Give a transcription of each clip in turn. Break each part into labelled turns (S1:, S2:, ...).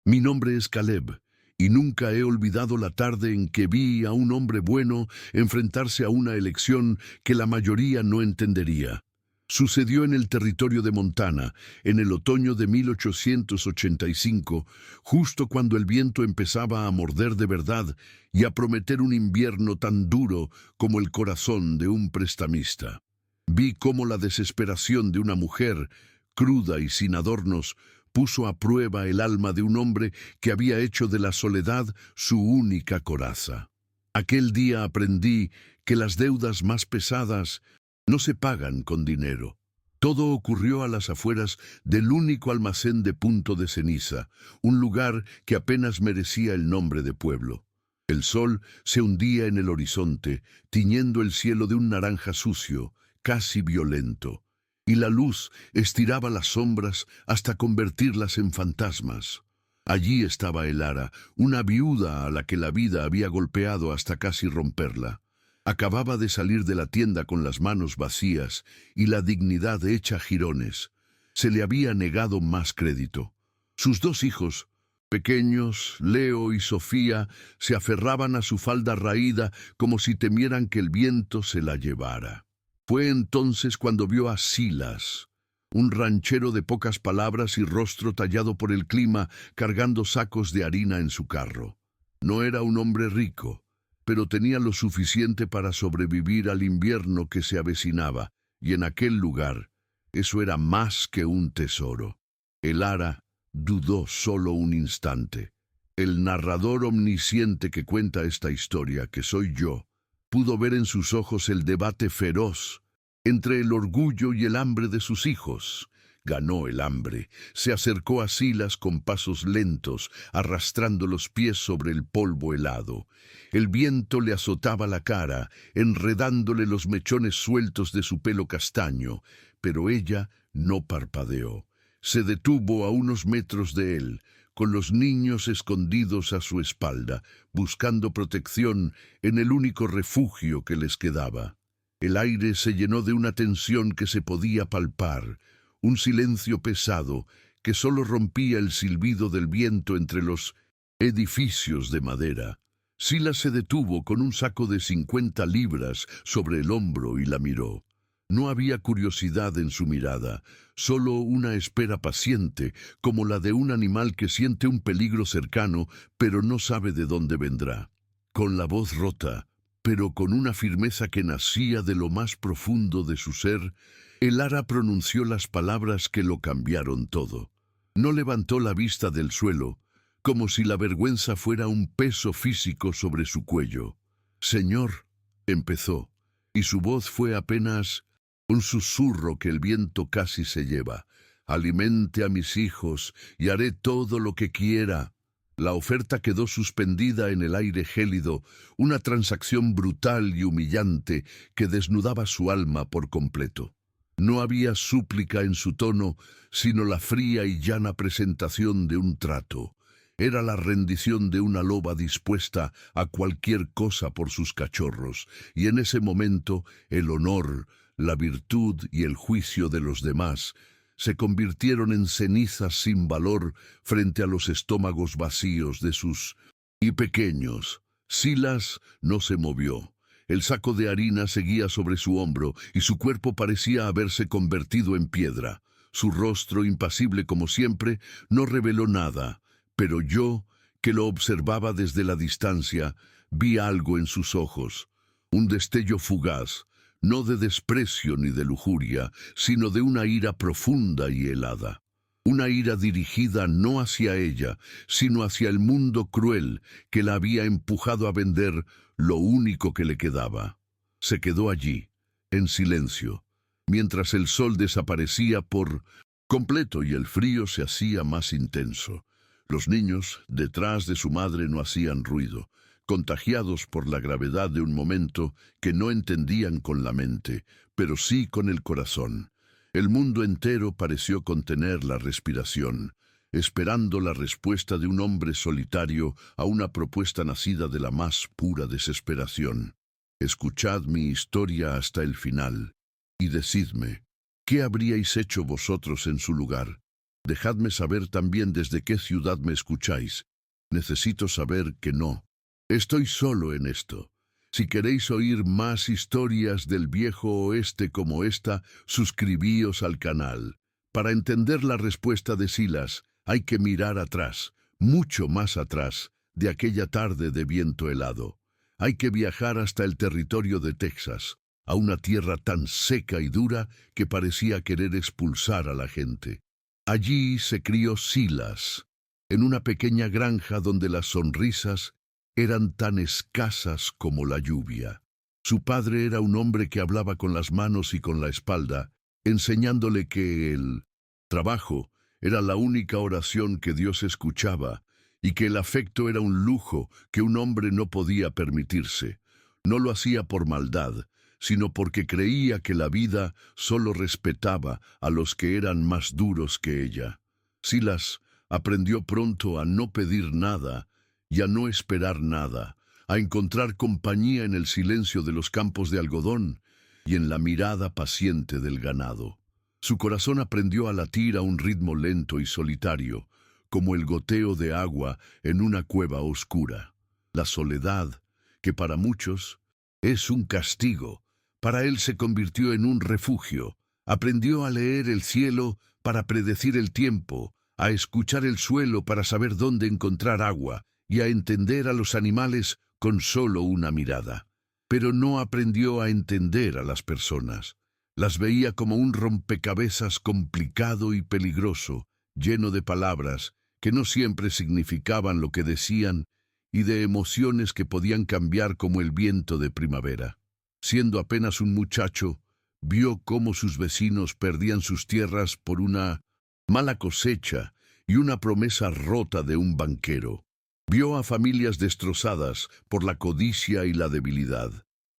S1: Mi nombre es Caleb, y nunca he olvidado la tarde en que vi a un hombre bueno enfrentarse a una elección que la mayoría no entendería. Sucedió en el territorio de Montana, en el otoño de 1885, justo cuando el viento empezaba a morder de verdad y a prometer un invierno tan duro como el corazón de un prestamista. Vi cómo la desesperación de una mujer, cruda y sin adornos, puso a prueba el alma de un hombre que había hecho de la soledad su única coraza. Aquel día aprendí que las deudas más pesadas no se pagan con dinero. Todo ocurrió a las afueras del único almacén de Punto de Ceniza, un lugar que apenas merecía el nombre de pueblo. El sol se hundía en el horizonte, tiñendo el cielo de un naranja sucio, casi violento, y la luz estiraba las sombras hasta convertirlas en fantasmas. Allí estaba Elara, una viuda a la que la vida había golpeado hasta casi romperla. Acababa de salir de la tienda con las manos vacías y la dignidad hecha jirones. Se le había negado más crédito. Sus dos hijos, pequeños, Leo y Sofía, se aferraban a su falda raída como si temieran que el viento se la llevara. Fue entonces cuando vio a Silas, un ranchero de pocas palabras y rostro tallado por el clima, cargando sacos de harina en su carro. No era un hombre rico, pero tenía lo suficiente para sobrevivir al invierno que se avecinaba, y en aquel lugar eso era más que un tesoro. Elara dudó solo un instante. El narrador omnisciente que cuenta esta historia, que soy yo, pudo ver en sus ojos el debate feroz entre el orgullo y el hambre de sus hijos. Ganó el hambre. Se acercó a Silas con pasos lentos, arrastrando los pies sobre el polvo helado. El viento le azotaba la cara, enredándole los mechones sueltos de su pelo castaño, pero ella no parpadeó. Se detuvo a unos metros de él, con los niños escondidos a su espalda, buscando protección en el único refugio que les quedaba. El aire se llenó de una tensión que se podía palpar, un silencio pesado que solo rompía el silbido del viento entre los edificios de madera. Silas se detuvo con un saco de 50 libras sobre el hombro y la miró. No había curiosidad en su mirada, solo una espera paciente, como la de un animal que siente un peligro cercano, pero no sabe de dónde vendrá. Con la voz rota, pero con una firmeza que nacía de lo más profundo de su ser, Elara pronunció las palabras que lo cambiaron todo. No levantó la vista del suelo, como si la vergüenza fuera un peso físico sobre su cuello. «Señor», empezó, y su voz fue apenas un susurro que el viento casi se lleva. «Alimente a mis hijos y haré todo lo que quiera». La oferta quedó suspendida en el aire gélido, una transacción brutal y humillante que desnudaba su alma por completo. No había súplica en su tono, sino la fría y llana presentación de un trato. Era la rendición de una loba dispuesta a cualquier cosa por sus cachorros, y en ese momento el honor, la virtud y el juicio de los demás se convirtieron en cenizas sin valor frente a los estómagos vacíos de sus y pequeños. Silas no se movió. El saco de harina seguía sobre su hombro y su cuerpo parecía haberse convertido en piedra. Su rostro, impasible como siempre, no reveló nada, pero yo, que lo observaba desde la distancia, vi algo en sus ojos, un destello fugaz, no de desprecio ni de lujuria, sino de una ira profunda y helada. Una ira dirigida no hacia ella, sino hacia el mundo cruel que la había empujado a vender lo único que le quedaba. Se quedó allí, en silencio, mientras el sol desaparecía por completo y el frío se hacía más intenso. Los niños, detrás de su madre, no hacían ruido, contagiados por la gravedad de un momento que no entendían con la mente, pero sí con el corazón. El mundo entero pareció contener la respiración, esperando la respuesta de un hombre solitario a una propuesta nacida de la más pura desesperación. Escuchad mi historia hasta el final, y decidme, ¿qué habríais hecho vosotros en su lugar? Dejadme saber también desde qué ciudad me escucháis. Necesito saber que no. Estoy solo en esto. Si queréis oír más historias del viejo oeste como esta, suscribíos al canal. Para entender la respuesta de Silas, hay que mirar atrás, mucho más atrás, de aquella tarde de viento helado. Hay que viajar hasta el territorio de Texas, a una tierra tan seca y dura que parecía querer expulsar a la gente. Allí se crió Silas, en una pequeña granja donde las sonrisas eran tan escasas como la lluvia. Su padre era un hombre que hablaba con las manos y con la espalda, enseñándole que el trabajo era la única oración que Dios escuchaba y que el afecto era un lujo que un hombre no podía permitirse. No lo hacía por maldad, sino porque creía que la vida solo respetaba a los que eran más duros que ella. Silas aprendió pronto a no pedir nada y a no esperar nada, a encontrar compañía en el silencio de los campos de algodón y en la mirada paciente del ganado. Su corazón aprendió a latir a un ritmo lento y solitario, como el goteo de agua en una cueva oscura. La soledad, que para muchos es un castigo, para él se convirtió en un refugio. Aprendió a leer el cielo para predecir el tiempo, a escuchar el suelo para saber dónde encontrar agua y a entender a los animales con solo una mirada. Pero no aprendió a entender a las personas. Las veía como un rompecabezas complicado y peligroso, lleno de palabras que no siempre significaban lo que decían y de emociones que podían cambiar como el viento de primavera. Siendo apenas un muchacho, vio cómo sus vecinos perdían sus tierras por una mala cosecha y una promesa rota de un banquero. Vio a familias destrozadas por la codicia y la debilidad.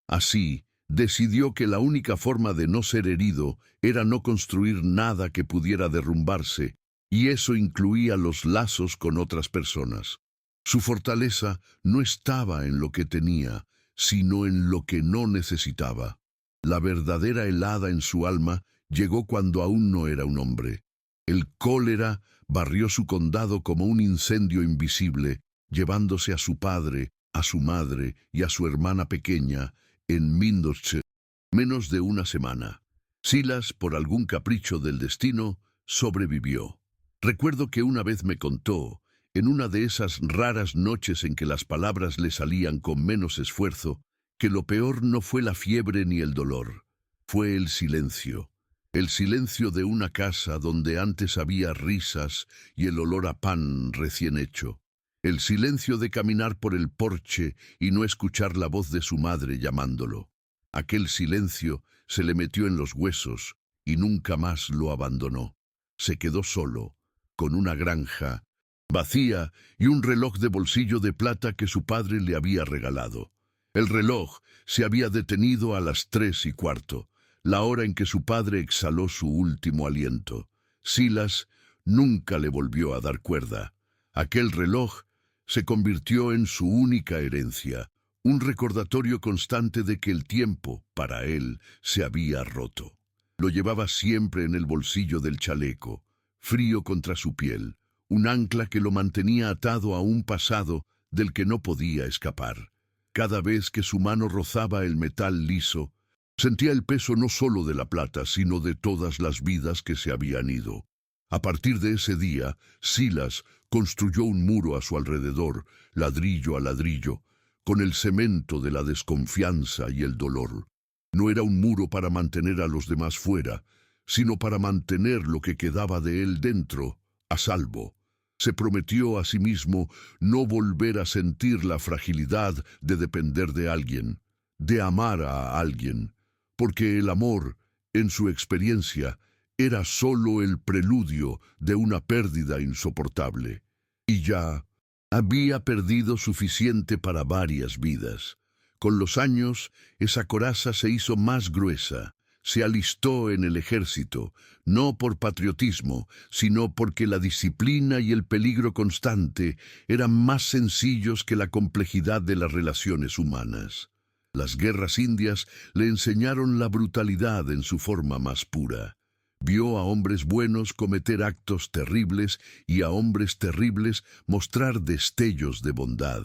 S1: Así, decidió que la única forma de no ser herido era no construir nada que pudiera derrumbarse, y eso incluía los lazos con otras personas. Su fortaleza no estaba en lo que tenía, sino en lo que no necesitaba. La verdadera helada en su alma llegó cuando aún no era un hombre. El cólera barrió su condado como un incendio invisible, llevándose a su padre, a su madre y a su hermana pequeña en menos de una semana. Silas, por algún capricho del destino, sobrevivió. Recuerdo que una vez me contó, en una de esas raras noches en que las palabras le salían con menos esfuerzo, que lo peor no fue la fiebre ni el dolor, fue el silencio de una casa donde antes había risas y el olor a pan recién hecho, el silencio de caminar por el porche y no escuchar la voz de su madre llamándolo. Aquel silencio se le metió en los huesos y nunca más lo abandonó. Se quedó solo, con una granja vacía y un reloj de bolsillo de plata que su padre le había regalado. El reloj se había detenido a las 3:15, la hora en que su padre exhaló su último aliento. Silas nunca le volvió a dar cuerda. Aquel reloj se convirtió en su única herencia, un recordatorio constante de que el tiempo, para él, se había roto. Lo llevaba siempre en el bolsillo del chaleco, frío contra su piel, un ancla que lo mantenía atado a un pasado del que no podía escapar. Cada vez que su mano rozaba el metal liso, sentía el peso no solo de la plata, sino de todas las vidas que se habían ido. A partir de ese día, Silas construyó un muro a su alrededor, ladrillo a ladrillo, con el cemento de la desconfianza y el dolor. No era un muro para mantener a los demás fuera, sino para mantener lo que quedaba de él dentro, a salvo. Se prometió a sí mismo no volver a sentir la fragilidad de depender de alguien, de amar a alguien, porque el amor, en su experiencia, era solo el preludio de una pérdida insoportable. Y ya había perdido suficiente para varias vidas. Con los años, esa coraza se hizo más gruesa. Se alistó en el ejército, no por patriotismo, sino porque la disciplina y el peligro constante eran más sencillos que la complejidad de las relaciones humanas. Las guerras indias le enseñaron la brutalidad en su forma más pura. Vio a hombres buenos cometer actos terribles y a hombres terribles mostrar destellos de bondad.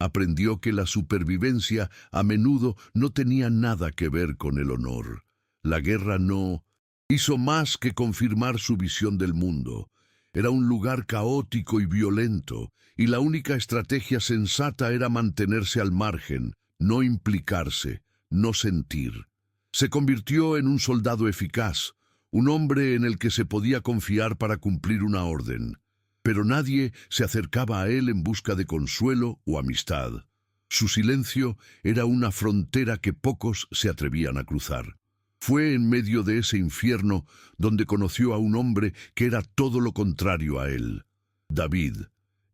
S1: Aprendió que la supervivencia a menudo no tenía nada que ver con el honor. La guerra no hizo más que confirmar su visión del mundo. Era un lugar caótico y violento, y la única estrategia sensata era mantenerse al margen, no implicarse, no sentir. Se convirtió en un soldado eficaz, un hombre en el que se podía confiar para cumplir una orden. Pero nadie se acercaba a él en busca de consuelo o amistad. Su silencio era una frontera que pocos se atrevían a cruzar. Fue en medio de ese infierno donde conoció a un hombre que era todo lo contrario a él. David,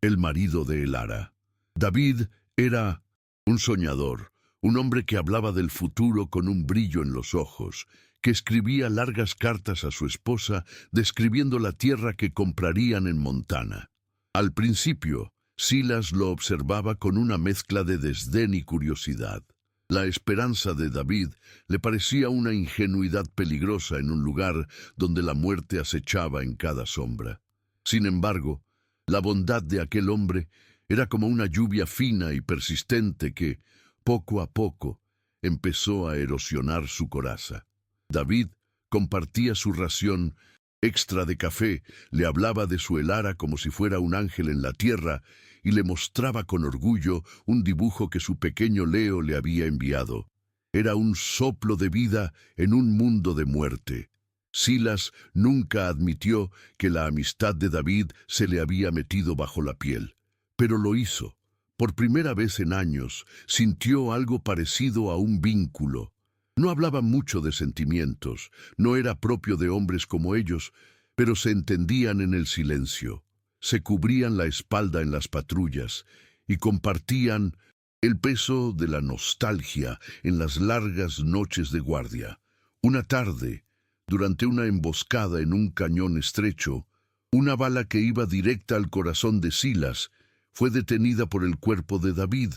S1: el marido de Elara. David era un soñador, un hombre que hablaba del futuro con un brillo en los ojos, que escribía largas cartas a su esposa describiendo la tierra que comprarían en Montana. Al principio, Silas lo observaba con una mezcla de desdén y curiosidad. La esperanza de David le parecía una ingenuidad peligrosa en un lugar donde la muerte acechaba en cada sombra. Sin embargo, la bondad de aquel hombre era como una lluvia fina y persistente que, poco a poco, empezó a erosionar su coraza. David compartía su ración extra de café, le hablaba de su Elara como si fuera un ángel en la tierra y le mostraba con orgullo un dibujo que su pequeño Leo le había enviado. Era un soplo de vida en un mundo de muerte. Silas nunca admitió que la amistad de David se le había metido bajo la piel, pero lo hizo. Por primera vez en años sintió algo parecido a un vínculo. No hablaba mucho de sentimientos, no era propio de hombres como ellos, pero se entendían en el silencio. Se cubrían la espalda en las patrullas y compartían el peso de la nostalgia en las largas noches de guardia. Una tarde, durante una emboscada en un cañón estrecho, una bala que iba directa al corazón de Silas fue detenida por el cuerpo de David,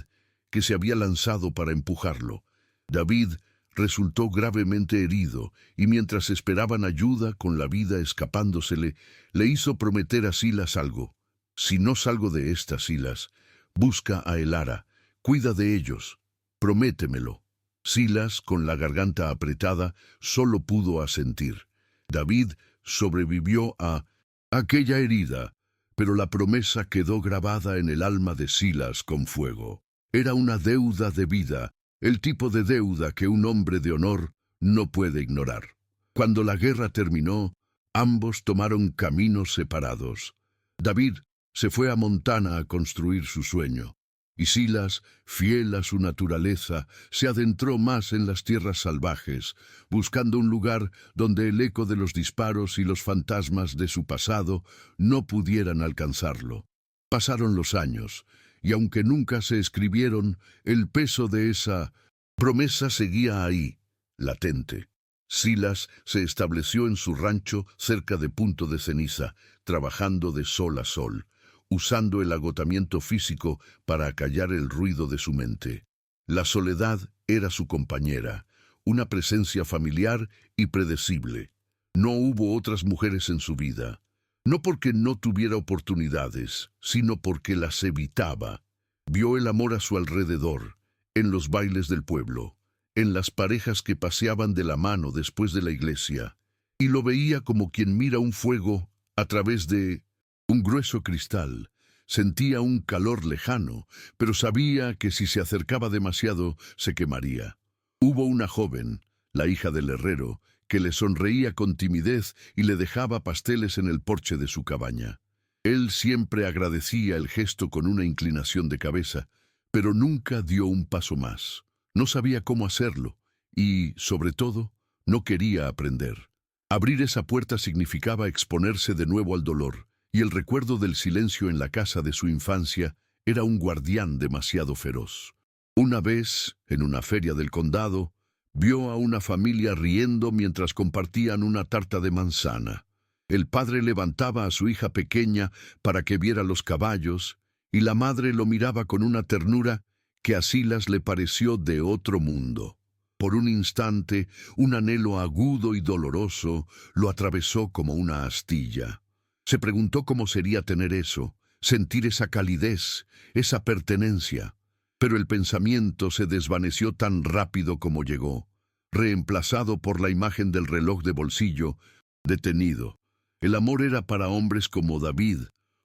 S1: que se había lanzado para empujarlo. David resultó gravemente herido, y mientras esperaban ayuda con la vida escapándosele, le hizo prometer a Silas algo. Si no salgo de esta, Silas, busca a Elara, cuida de ellos, prométemelo. Silas, con la garganta apretada, solo pudo asentir. David sobrevivió a aquella herida, pero la promesa quedó grabada en el alma de Silas con fuego. Era una deuda de vida, el tipo de deuda que un hombre de honor no puede ignorar. Cuando la guerra terminó, ambos tomaron caminos separados. David se fue a Montana a construir su sueño, y Silas, fiel a su naturaleza, se adentró más en las tierras salvajes, buscando un lugar donde el eco de los disparos y los fantasmas de su pasado no pudieran alcanzarlo. Pasaron los años, y aunque nunca se escribieron, el peso de esa promesa seguía ahí, latente. Silas se estableció en su rancho cerca de Punto de Ceniza, trabajando de sol a sol, usando el agotamiento físico para acallar el ruido de su mente. La soledad era su compañera, una presencia familiar y predecible. No hubo otras mujeres en su vida. No porque no tuviera oportunidades, sino porque las evitaba. Vio el amor a su alrededor, en los bailes del pueblo, en las parejas que paseaban de la mano después de la iglesia, y lo veía como quien mira un fuego a través de un grueso cristal. Sentía un calor lejano, pero sabía que si se acercaba demasiado se quemaría. Hubo una joven, la hija del herrero, que le sonreía con timidez y le dejaba pasteles en el porche de su cabaña. Él siempre agradecía el gesto con una inclinación de cabeza, pero nunca dio un paso más. No sabía cómo hacerlo y, sobre todo, no quería aprender. Abrir esa puerta significaba exponerse de nuevo al dolor, y el recuerdo del silencio en la casa de su infancia era un guardián demasiado feroz. Una vez, en una feria del condado, vio a una familia riendo mientras compartían una tarta de manzana. El padre levantaba a su hija pequeña para que viera los caballos, y la madre lo miraba con una ternura que a Silas le pareció de otro mundo. Por un instante, un anhelo agudo y doloroso lo atravesó como una astilla. Se preguntó cómo sería tener eso, sentir esa calidez, esa pertenencia. Pero el pensamiento se desvaneció tan rápido como llegó, reemplazado por la imagen del reloj de bolsillo, detenido. El amor era para hombres como David,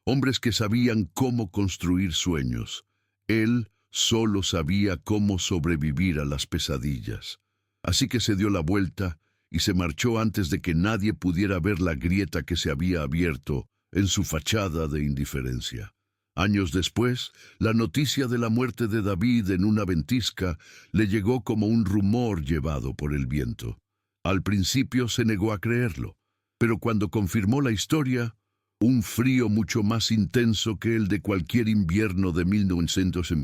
S1: hombres que sabían cómo construir sueños. Él solo sabía cómo sobrevivir a las pesadillas. Así que se dio la vuelta y se marchó antes de que nadie pudiera ver la grieta que se había abierto en su fachada de indiferencia. Años después, la noticia de la muerte de David en una ventisca le llegó como un rumor llevado por el viento. Al principio se negó a creerlo, pero cuando confirmó la historia, un frío mucho más intenso que el de cualquier invierno de 1900 en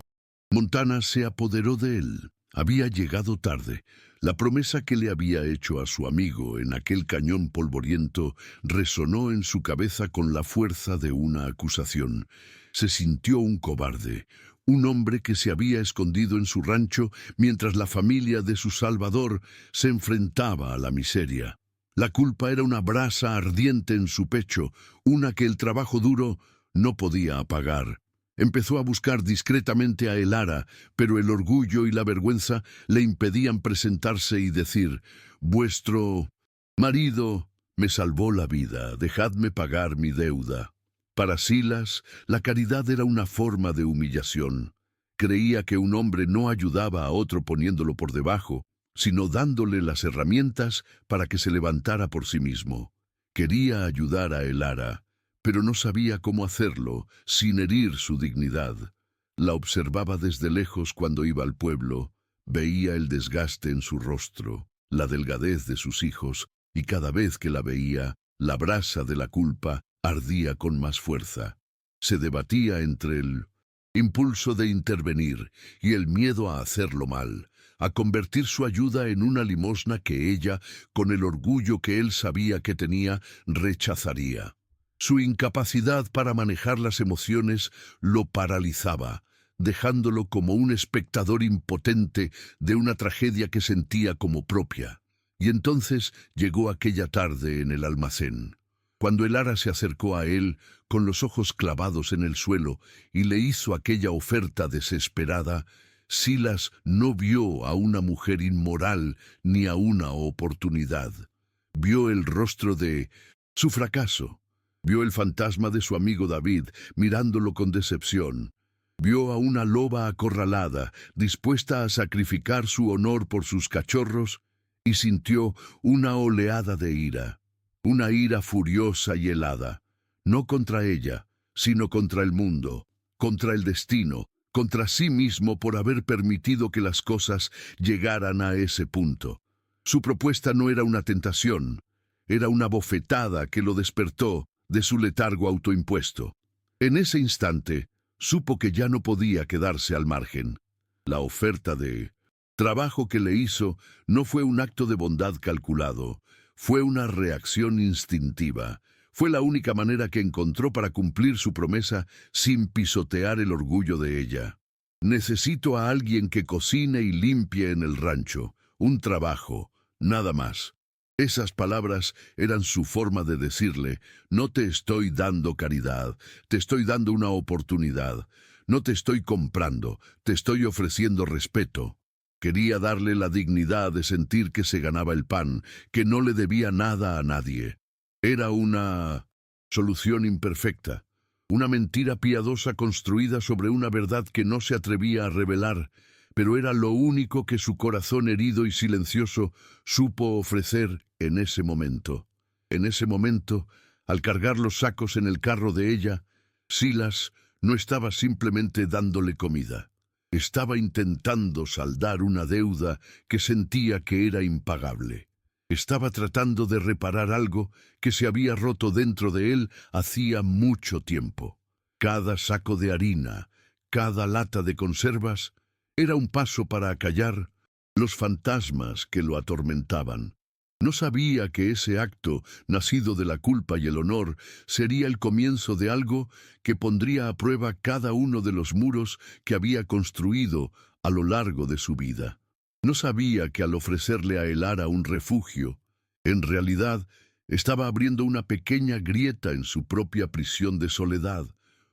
S1: Montana se apoderó de él. Había llegado tarde. La promesa que le había hecho a su amigo en aquel cañón polvoriento resonó en su cabeza con la fuerza de una acusación. Se sintió un cobarde, un hombre que se había escondido en su rancho mientras la familia de su salvador se enfrentaba a la miseria. La culpa era una brasa ardiente en su pecho, una que el trabajo duro no podía apagar. Empezó a buscar discretamente a Elara, pero el orgullo y la vergüenza le impedían presentarse y decir: «Vuestro marido me salvó la vida, dejadme pagar mi deuda». Para Silas, la caridad era una forma de humillación. Creía que un hombre no ayudaba a otro poniéndolo por debajo, sino dándole las herramientas para que se levantara por sí mismo. Quería ayudar a Elara, pero no sabía cómo hacerlo sin herir su dignidad. La observaba desde lejos cuando iba al pueblo, veía el desgaste en su rostro, la delgadez de sus hijos, y cada vez que la veía, la brasa de la culpa ardía con más fuerza. Se debatía entre el impulso de intervenir y el miedo a hacerlo mal, a convertir su ayuda en una limosna que ella, con el orgullo que él sabía que tenía, rechazaría. Su incapacidad para manejar las emociones lo paralizaba, dejándolo como un espectador impotente de una tragedia que sentía como propia. Y entonces llegó aquella tarde en el almacén. Cuando Elara se acercó a él, con los ojos clavados en el suelo, y le hizo aquella oferta desesperada, Silas no vio a una mujer inmoral ni a una oportunidad. Vio el rostro de su fracaso. Vio el fantasma de su amigo David, mirándolo con decepción. Vio a una loba acorralada, dispuesta a sacrificar su honor por sus cachorros, y sintió una oleada de ira. Una ira furiosa y helada, no contra ella, sino contra el mundo, contra el destino, contra sí mismo por haber permitido que las cosas llegaran a ese punto. Su propuesta no era una tentación, era una bofetada que lo despertó de su letargo autoimpuesto. En ese instante, supo que ya no podía quedarse al margen. La oferta de trabajo que le hizo no fue un acto de bondad calculado, fue una reacción instintiva. Fue la única manera que encontró para cumplir su promesa sin pisotear el orgullo de ella. Necesito a alguien que cocine y limpie en el rancho. Un trabajo, nada más. Esas palabras eran su forma de decirle: no te estoy dando caridad, te estoy dando una oportunidad. No te estoy comprando, te estoy ofreciendo respeto. Quería darle la dignidad de sentir que se ganaba el pan, que no le debía nada a nadie. Era una solución imperfecta, una mentira piadosa construida sobre una verdad que no se atrevía a revelar, pero era lo único que su corazón herido y silencioso supo ofrecer en ese momento. En ese momento, al cargar los sacos en el carro de ella, Silas no estaba simplemente dándole comida. Estaba intentando saldar una deuda que sentía que era impagable. Estaba tratando de reparar algo que se había roto dentro de él hacía mucho tiempo. Cada saco de harina, cada lata de conservas, era un paso para acallar los fantasmas que lo atormentaban. No sabía que ese acto, nacido de la culpa y el honor, sería el comienzo de algo que pondría a prueba cada uno de los muros que había construido a lo largo de su vida. No sabía que al ofrecerle a Elara un refugio, en realidad estaba abriendo una pequeña grieta en su propia prisión de soledad,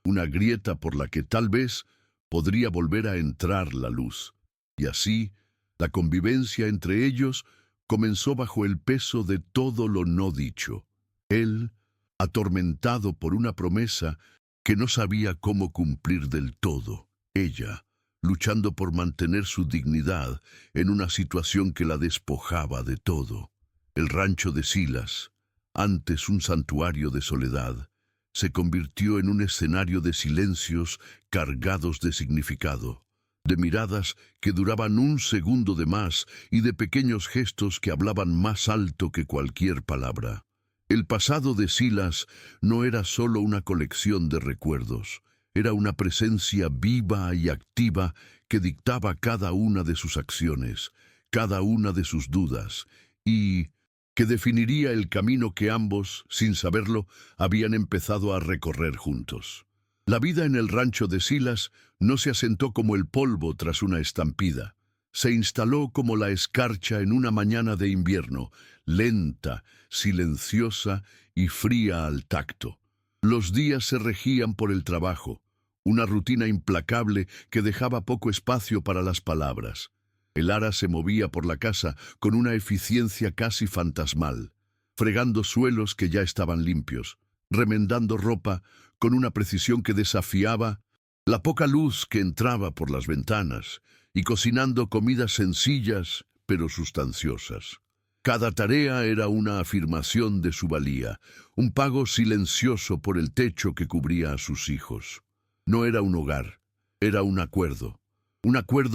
S1: una grieta por la que tal vez podría volver a entrar la luz. Y así, la convivencia entre ellos comenzó bajo el peso de todo lo no dicho. Él, atormentado por una promesa que no sabía cómo cumplir del todo. Ella, luchando por mantener su dignidad en una situación que la despojaba de todo. El rancho de Silas, antes un santuario de soledad, se convirtió en un escenario de silencios cargados de significado, de miradas que duraban un segundo de más y de pequeños gestos que hablaban más alto que cualquier palabra. El pasado de Silas no era solo una colección de recuerdos, era una presencia viva y activa que dictaba cada una de sus acciones, cada una de sus dudas, y que definiría el camino que ambos, sin saberlo, habían empezado a recorrer juntos. La vida en el rancho de Silas no se asentó como el polvo tras una estampida. Se instaló como la escarcha en una mañana de invierno, lenta, silenciosa y fría al tacto. Los días se regían por el trabajo, una rutina implacable que dejaba poco espacio para las palabras. Elara se movía por la casa con una eficiencia casi fantasmal, fregando suelos que ya estaban limpios, remendando ropa con una precisión que desafiaba la poca luz que entraba por las ventanas, y cocinando comidas sencillas pero sustanciosas. Cada tarea era una afirmación de su valía, un pago silencioso por el techo que cubría a sus hijos. No era un hogar, era un acuerdo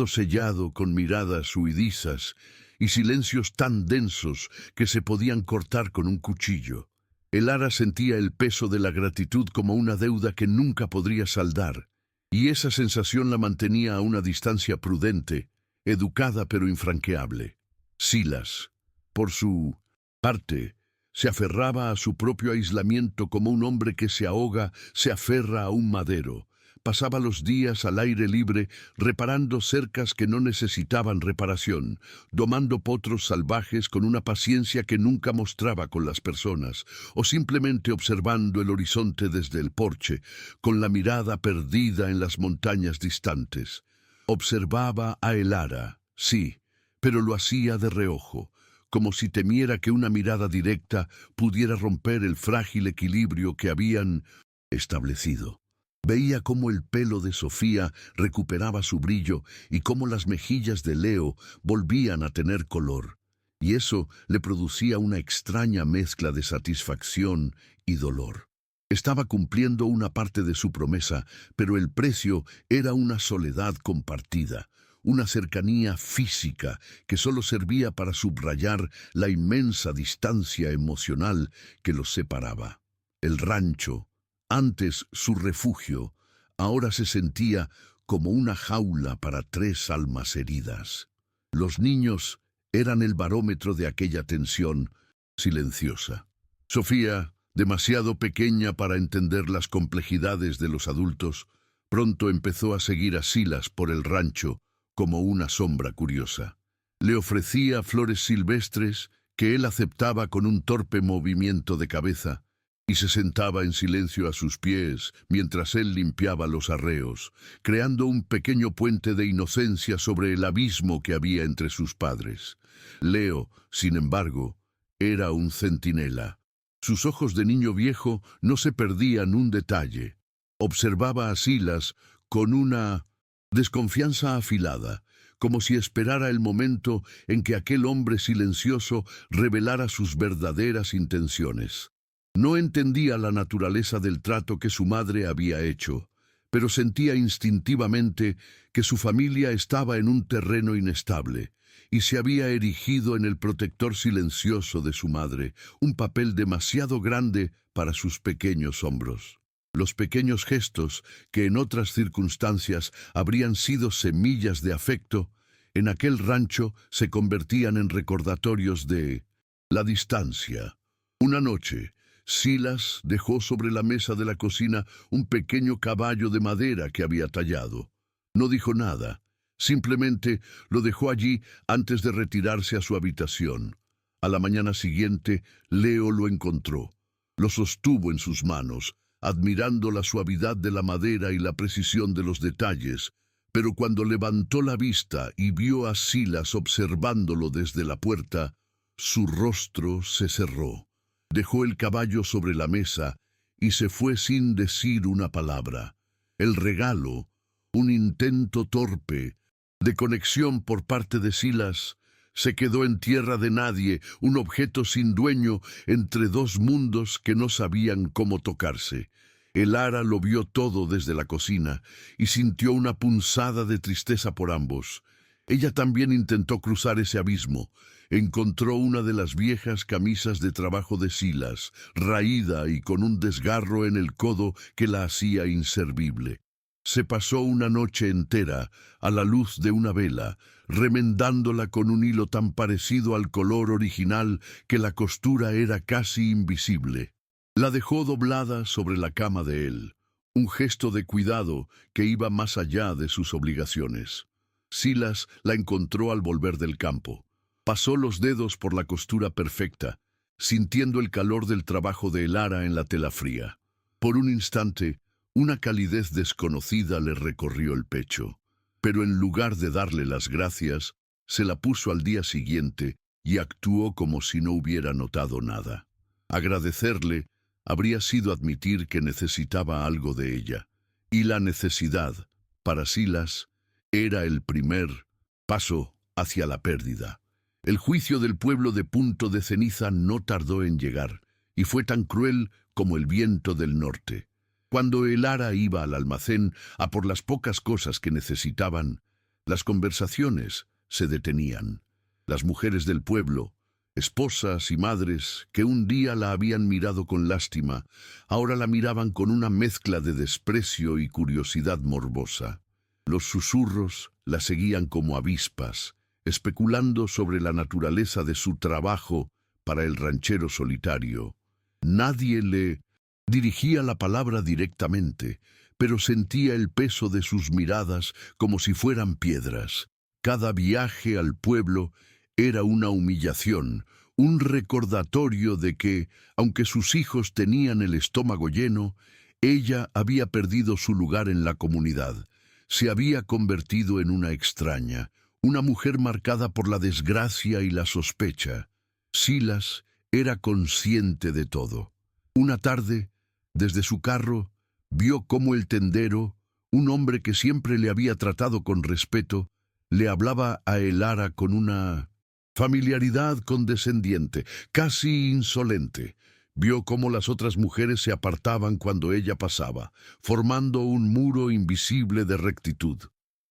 S1: sellado con miradas huidizas y silencios tan densos que se podían cortar con un cuchillo. Elara sentía el peso de la gratitud como una deuda que nunca podría saldar, y esa sensación la mantenía a una distancia prudente, educada pero infranqueable. Silas, por su parte, se aferraba a su propio aislamiento como un hombre que se ahoga se aferra a un madero. Pasaba los días al aire libre reparando cercas que no necesitaban reparación, domando potros salvajes con una paciencia que nunca mostraba con las personas, o simplemente observando el horizonte desde el porche, con la mirada perdida en las montañas distantes. Observaba a Elara, sí, pero lo hacía de reojo, como si temiera que una mirada directa pudiera romper el frágil equilibrio que habían establecido. Veía cómo el pelo de Sofía recuperaba su brillo y cómo las mejillas de Leo volvían a tener color, y eso le producía una extraña mezcla de satisfacción y dolor. Estaba cumpliendo una parte de su promesa, pero el precio era una soledad compartida, una cercanía física que solo servía para subrayar la inmensa distancia emocional que los separaba. El rancho, antes su refugio, ahora se sentía como una jaula para tres almas heridas. Los niños eran el barómetro de aquella tensión silenciosa. Sofía, demasiado pequeña para entender las complejidades de los adultos, pronto empezó a seguir a Silas por el rancho como una sombra curiosa. Le ofrecía flores silvestres que él aceptaba con un torpe movimiento de cabeza, y se sentaba en silencio a sus pies mientras él limpiaba los arreos, creando un pequeño puente de inocencia sobre el abismo que había entre sus padres. Leo, sin embargo, era un centinela. Sus ojos de niño viejo no se perdían un detalle. Observaba a Silas con una desconfianza afilada, como si esperara el momento en que aquel hombre silencioso revelara sus verdaderas intenciones. No entendía la naturaleza del trato que su madre había hecho, pero sentía instintivamente que su familia estaba en un terreno inestable y se había erigido en el protector silencioso de su madre, un papel demasiado grande para sus pequeños hombros. Los pequeños gestos, que en otras circunstancias habrían sido semillas de afecto, en aquel rancho se convertían en recordatorios de la distancia. Una noche, Silas dejó sobre la mesa de la cocina un pequeño caballo de madera que había tallado. No dijo nada, Simplemente lo dejó allí antes de retirarse a su habitación. A la mañana siguiente, Leo lo encontró. Lo sostuvo en sus manos, admirando la suavidad de la madera y la precisión de los detalles, pero cuando levantó la vista y vio a Silas observándolo desde la puerta, su rostro se cerró. Dejó el caballo sobre la mesa y se fue sin decir una palabra. El regalo, un intento torpe de conexión por parte de Silas, se quedó en tierra de nadie, un objeto sin dueño entre dos mundos que no sabían cómo tocarse. Elara lo vio todo desde la cocina y sintió una punzada de tristeza por ambos. Ella también intentó cruzar ese abismo. Encontró una de las viejas camisas de trabajo de Silas, raída y con un desgarro en el codo que la hacía inservible. Se pasó una noche entera a la luz de una vela, remendándola con un hilo tan parecido al color original que la costura era casi invisible. La dejó doblada sobre la cama de él, un gesto de cuidado que iba más allá de sus obligaciones. Silas la encontró al volver del campo. Pasó los dedos por la costura perfecta, sintiendo el calor del trabajo de Elara en la tela fría. Por un instante, una calidez desconocida le recorrió el pecho, pero en lugar de darle las gracias, se la puso al día siguiente y actuó como si no hubiera notado nada. Agradecerle habría sido admitir que necesitaba algo de ella, y la necesidad, para Silas, era el primer paso hacia la pérdida. El juicio del pueblo de Punto de Ceniza no tardó en llegar, y fue tan cruel como el viento del norte. Cuando Elara iba al almacén a por las pocas cosas que necesitaban, las conversaciones se detenían. Las mujeres del pueblo, esposas y madres que un día la habían mirado con lástima, ahora la miraban con una mezcla de desprecio y curiosidad morbosa. Los susurros la seguían como avispas, especulando sobre la naturaleza de su trabajo para el ranchero solitario. Nadie le dirigía la palabra directamente, pero sentía el peso de sus miradas como si fueran piedras. Cada viaje al pueblo era una humillación, un recordatorio de que, aunque sus hijos tenían el estómago lleno, ella había perdido su lugar en la comunidad. Se había convertido en una extraña, una mujer marcada por la desgracia y la sospecha. Silas era consciente de todo. Una tarde, desde su carro, vio cómo el tendero, un hombre que siempre le había tratado con respeto, le hablaba a Elara con una familiaridad condescendiente, casi insolente. Vio cómo las otras mujeres se apartaban cuando ella pasaba, formando un muro invisible de rectitud.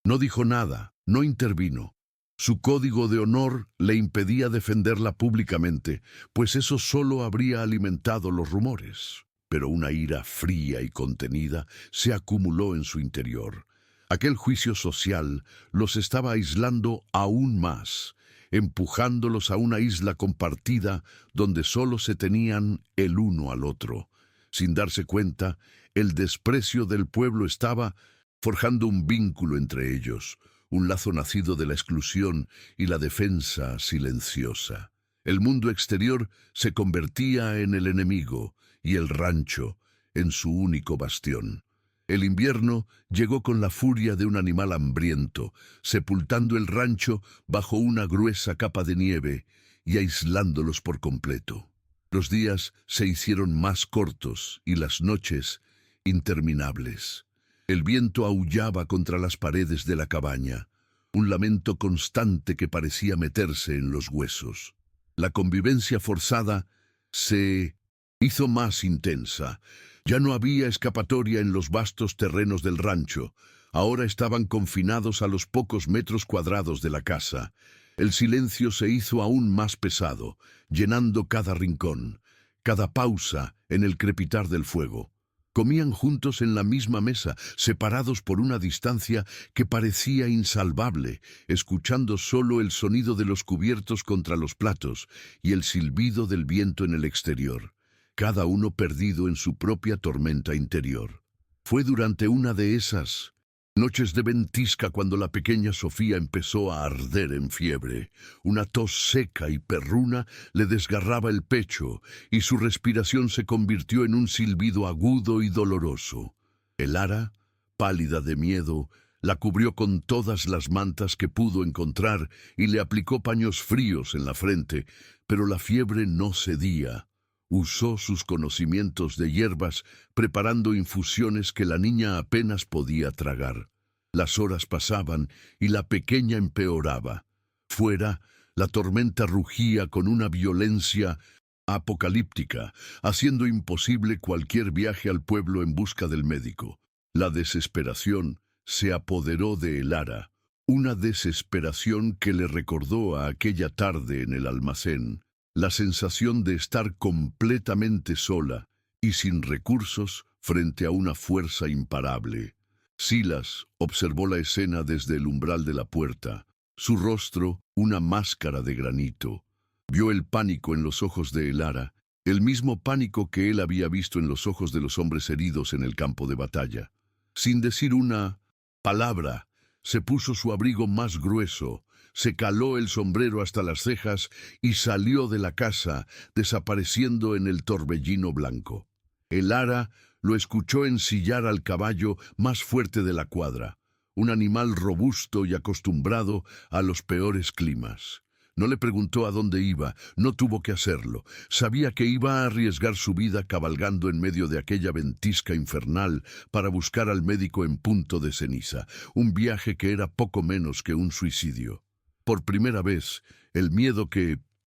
S1: No dijo nada, no intervino. Su código de honor le impedía defenderla públicamente, pues eso solo habría alimentado los rumores. Pero una ira fría y contenida se acumuló en su interior. Aquel juicio social los estaba aislando aún más, empujándolos a una isla compartida donde solo se tenían el uno al otro. Sin darse cuenta, el desprecio del pueblo estaba forjando un vínculo entre ellos, un lazo nacido de la exclusión y la defensa silenciosa. El mundo exterior se convertía en el enemigo y el rancho en su único bastión. El invierno llegó con la furia de un animal hambriento, sepultando el rancho bajo una gruesa capa de nieve y aislándolos por completo. Los días se hicieron más cortos y las noches interminables. El viento aullaba contra las paredes de la cabaña, un lamento constante que parecía meterse en los huesos. La convivencia forzada se hizo más intensa. Ya no había escapatoria en los vastos terrenos del rancho. Ahora estaban confinados a los pocos metros cuadrados de la casa. El silencio se hizo aún más pesado, llenando cada rincón, cada pausa en el crepitar del fuego. Comían juntos en la misma mesa, separados por una distancia que parecía insalvable, escuchando solo el sonido de los cubiertos contra los platos y el silbido del viento en el exterior, cada uno perdido en su propia tormenta interior. Fue durante una de esas Noches de ventisca cuando la pequeña Sofía empezó a arder en fiebre. Una tos seca y perruna le desgarraba el pecho y su respiración se convirtió en un silbido agudo y doloroso. Elara, pálida de miedo, la cubrió con todas las mantas que pudo encontrar y le aplicó paños fríos en la frente, pero la fiebre no cedía. Usó sus conocimientos de hierbas, preparando infusiones que la niña apenas podía tragar. Las horas pasaban y la pequeña empeoraba. Fuera, la tormenta rugía con una violencia apocalíptica, haciendo imposible cualquier viaje al pueblo en busca del médico. La desesperación se apoderó de Elara, una desesperación que le recordó a aquella tarde en el almacén. La sensación de estar completamente sola y sin recursos frente a una fuerza imparable. Silas observó la escena desde el umbral de la puerta, su rostro una máscara de granito. Vio el pánico en los ojos de Elara, el mismo pánico que él había visto en los ojos de los hombres heridos en el campo de batalla. Sin decir una palabra, se puso su abrigo más grueso, se caló el sombrero hasta las cejas y salió de la casa, desapareciendo en el torbellino blanco. Elara lo escuchó ensillar al caballo más fuerte de la cuadra, un animal robusto y acostumbrado a los peores climas. No le preguntó a dónde iba, no tuvo que hacerlo. Sabía que iba a arriesgar su vida cabalgando en medio de aquella ventisca infernal para buscar al médico en punto de ceniza, un viaje que era poco menos que un suicidio. Por primera vez, el miedo que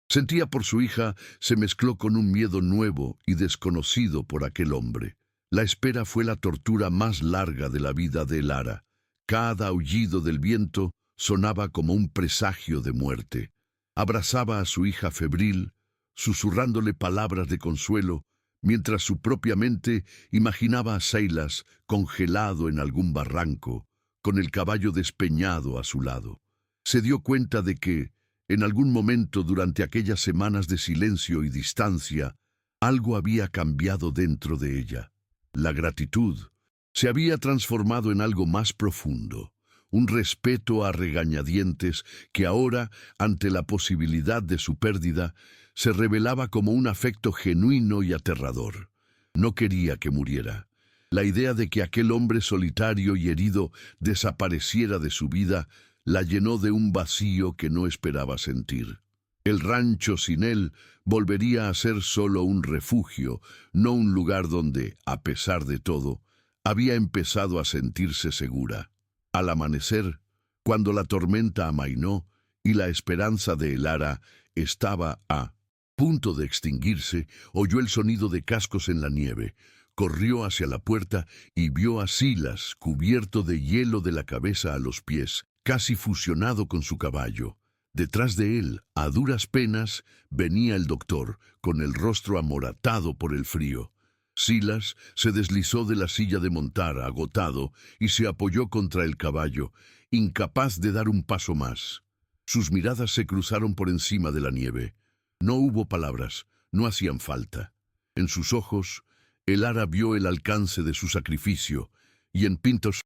S1: sentía por su hija se mezcló con un miedo nuevo y desconocido por aquel hombre. La espera fue la tortura más larga de la vida de Elara. Cada aullido del viento sonaba como un presagio de muerte. Abrazaba a su hija febril, susurrándole palabras de consuelo, mientras su propia mente imaginaba a Silas congelado en algún barranco, con el caballo despeñado a su lado. Se dio cuenta de que, en algún momento durante aquellas semanas de silencio y distancia, algo había cambiado dentro de ella. La gratitud se había transformado en algo más profundo, un respeto a regañadientes que ahora, ante la posibilidad de su pérdida, se revelaba como un afecto genuino y aterrador. No quería que muriera. La idea de que aquel hombre solitario y herido desapareciera de su vida la llenó de un vacío que no esperaba sentir. El rancho sin él volvería a ser solo un refugio, no un lugar donde, a pesar de todo, había empezado a sentirse segura. Al amanecer, cuando la tormenta amainó y la esperanza de Elara estaba a punto de extinguirse, oyó el sonido de cascos en la nieve, corrió hacia la puerta y vio a Silas cubierto de hielo de la cabeza a los pies, casi fusionado con su caballo. Detrás de él, a duras penas, venía el doctor, con el rostro amoratado por el frío. Silas se deslizó de la silla de montar, agotado, y se apoyó contra el caballo, incapaz de dar un paso más. Sus miradas se cruzaron por encima de la nieve. No hubo palabras, no hacían falta. En sus ojos, Elara vio el alcance de su sacrificio, y en Pintos,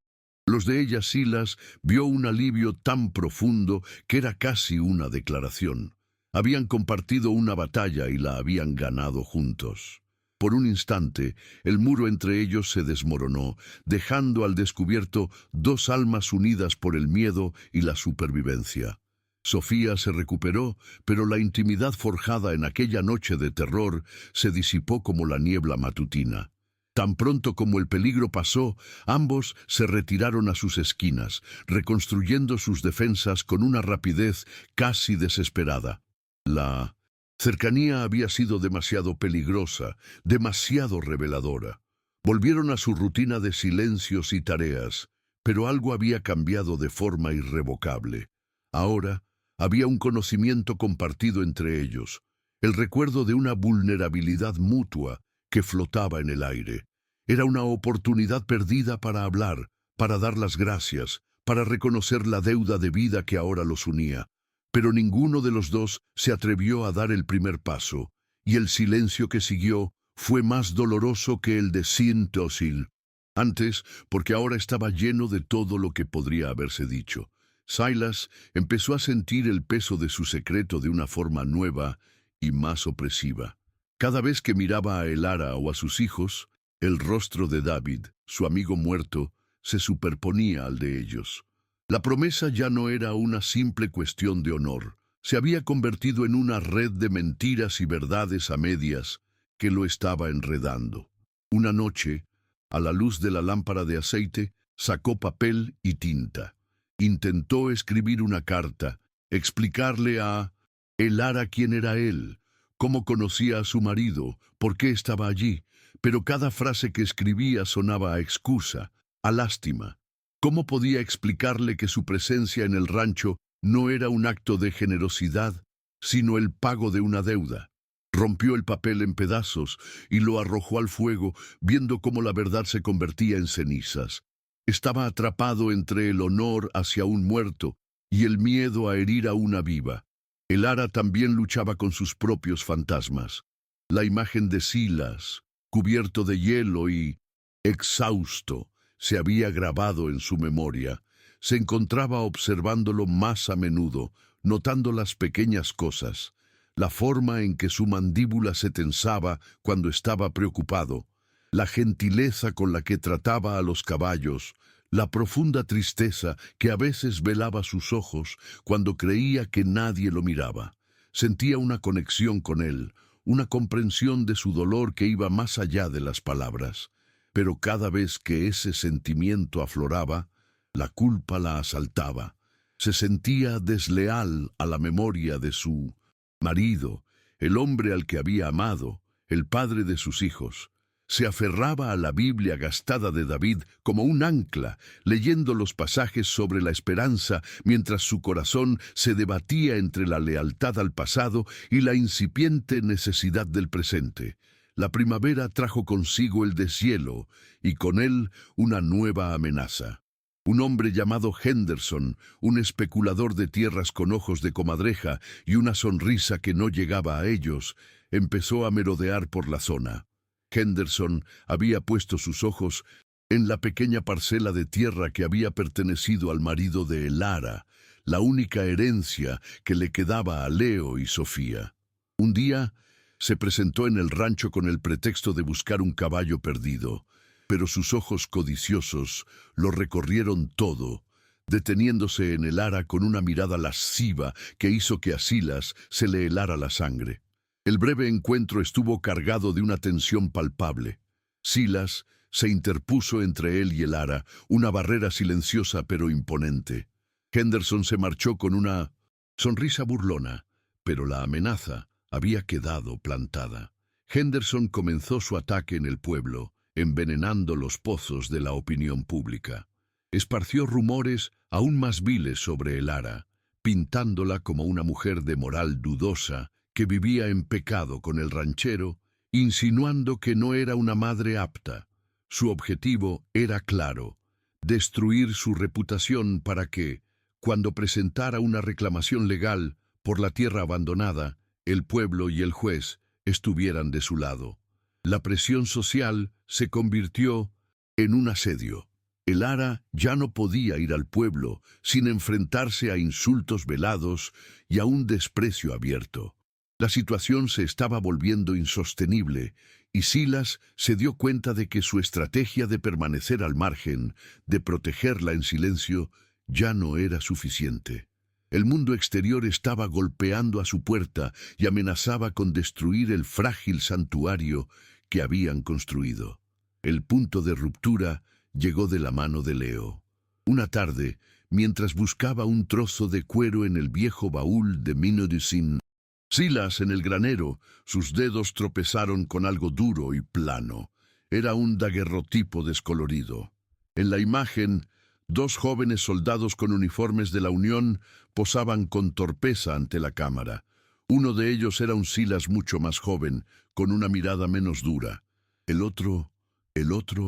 S1: los de ella, Silas, vio un alivio tan profundo que era casi una declaración. Habían compartido una batalla y la habían ganado juntos. Por un instante, el muro entre ellos se desmoronó, dejando al descubierto dos almas unidas por el miedo y la supervivencia. Sofía se recuperó, pero la intimidad forjada en aquella noche de terror se disipó como la niebla matutina. Tan pronto como el peligro pasó, ambos se retiraron a sus esquinas, reconstruyendo sus defensas con una rapidez casi desesperada. La cercanía había sido demasiado peligrosa, demasiado reveladora. Volvieron a su rutina de silencios y tareas, pero algo había cambiado de forma irrevocable. Ahora había un conocimiento compartido entre ellos, el recuerdo de una vulnerabilidad mutua que flotaba en el aire. Era una oportunidad perdida para hablar, para dar las gracias, para reconocer la deuda de vida que ahora los unía. Pero ninguno de los dos se atrevió a dar el primer paso, y el silencio que siguió fue más doloroso que el de Sintosil. Antes, porque ahora estaba lleno de todo lo que podría haberse dicho. Silas empezó a sentir el peso de su secreto de una forma nueva y más opresiva. Cada vez que miraba a Elara o a sus hijos, el rostro de David, su amigo muerto, se superponía al de ellos. La promesa ya no era una simple cuestión de honor. Se había convertido en una red de mentiras y verdades a medias que lo estaba enredando. Una noche, a la luz de la lámpara de aceite, sacó papel y tinta. Intentó escribir una carta, explicarle a Elara quién era él, cómo conocía a su marido, por qué estaba allí, pero cada frase que escribía sonaba a excusa, a lástima. ¿Cómo podía explicarle que su presencia en el rancho no era un acto de generosidad, sino el pago de una deuda? Rompió el papel en pedazos y lo arrojó al fuego, viendo cómo la verdad se convertía en cenizas. Estaba atrapado entre el honor hacia un muerto y el miedo a herir a una viva. Elara también luchaba con sus propios fantasmas. La imagen de Silas, cubierto de hielo y exhausto, se había grabado en su memoria. Se encontraba observándolo más a menudo, notando las pequeñas cosas, la forma en que su mandíbula se tensaba cuando estaba preocupado, la gentileza con la que trataba a los caballos, la profunda tristeza que a veces velaba sus ojos cuando creía que nadie lo miraba. Sentía una conexión con él, una comprensión de su dolor que iba más allá de las palabras. Pero cada vez que ese sentimiento afloraba, la culpa la asaltaba. Se sentía desleal a la memoria de su marido, el hombre al que había amado, el padre de sus hijos. Se aferraba a la Biblia gastada de David como un ancla, leyendo los pasajes sobre la esperanza mientras su corazón se debatía entre la lealtad al pasado y la incipiente necesidad del presente. La primavera trajo consigo el deshielo y con él una nueva amenaza. Un hombre llamado Henderson, un especulador de tierras con ojos de comadreja y una sonrisa que no llegaba a ellos, empezó a merodear por la zona. Henderson había puesto sus ojos en la pequeña parcela de tierra que había pertenecido al marido de Elara, la única herencia que le quedaba a Leo y Sofía. Un día se presentó en el rancho con el pretexto de buscar un caballo perdido, pero sus ojos codiciosos lo recorrieron todo, deteniéndose en Elara con una mirada lasciva que hizo que a Silas se le helara la sangre. El breve encuentro estuvo cargado de una tensión palpable. Silas se interpuso entre él y Elara, una barrera silenciosa pero imponente. Henderson se marchó con una sonrisa burlona, pero la amenaza había quedado plantada. Henderson comenzó su ataque en el pueblo, envenenando los pozos de la opinión pública. Esparció rumores aún más viles sobre Elara, pintándola como una mujer de moral dudosa que vivía en pecado con el ranchero, insinuando que no era una madre apta. Su objetivo era claro: destruir su reputación para que, cuando presentara una reclamación legal por la tierra abandonada, el pueblo y el juez estuvieran de su lado. La presión social se convirtió en un asedio. Elara ya no podía ir al pueblo sin enfrentarse a insultos velados y a un desprecio abierto. La situación se estaba volviendo insostenible y Silas se dio cuenta de que su estrategia de permanecer al margen, de protegerla en silencio, ya no era suficiente. El mundo exterior estaba golpeando a su puerta y amenazaba con destruir el frágil santuario que habían construido. El punto de ruptura llegó de la mano de Leo. Una tarde, mientras buscaba un trozo de cuero en el viejo baúl de Minodicin, Silas en el granero, sus dedos tropezaron con algo duro y plano. Era un daguerrotipo descolorido. En la imagen, dos jóvenes soldados con uniformes de la Unión posaban con torpeza ante la cámara. Uno de ellos era un Silas mucho más joven, con una mirada menos dura. El otro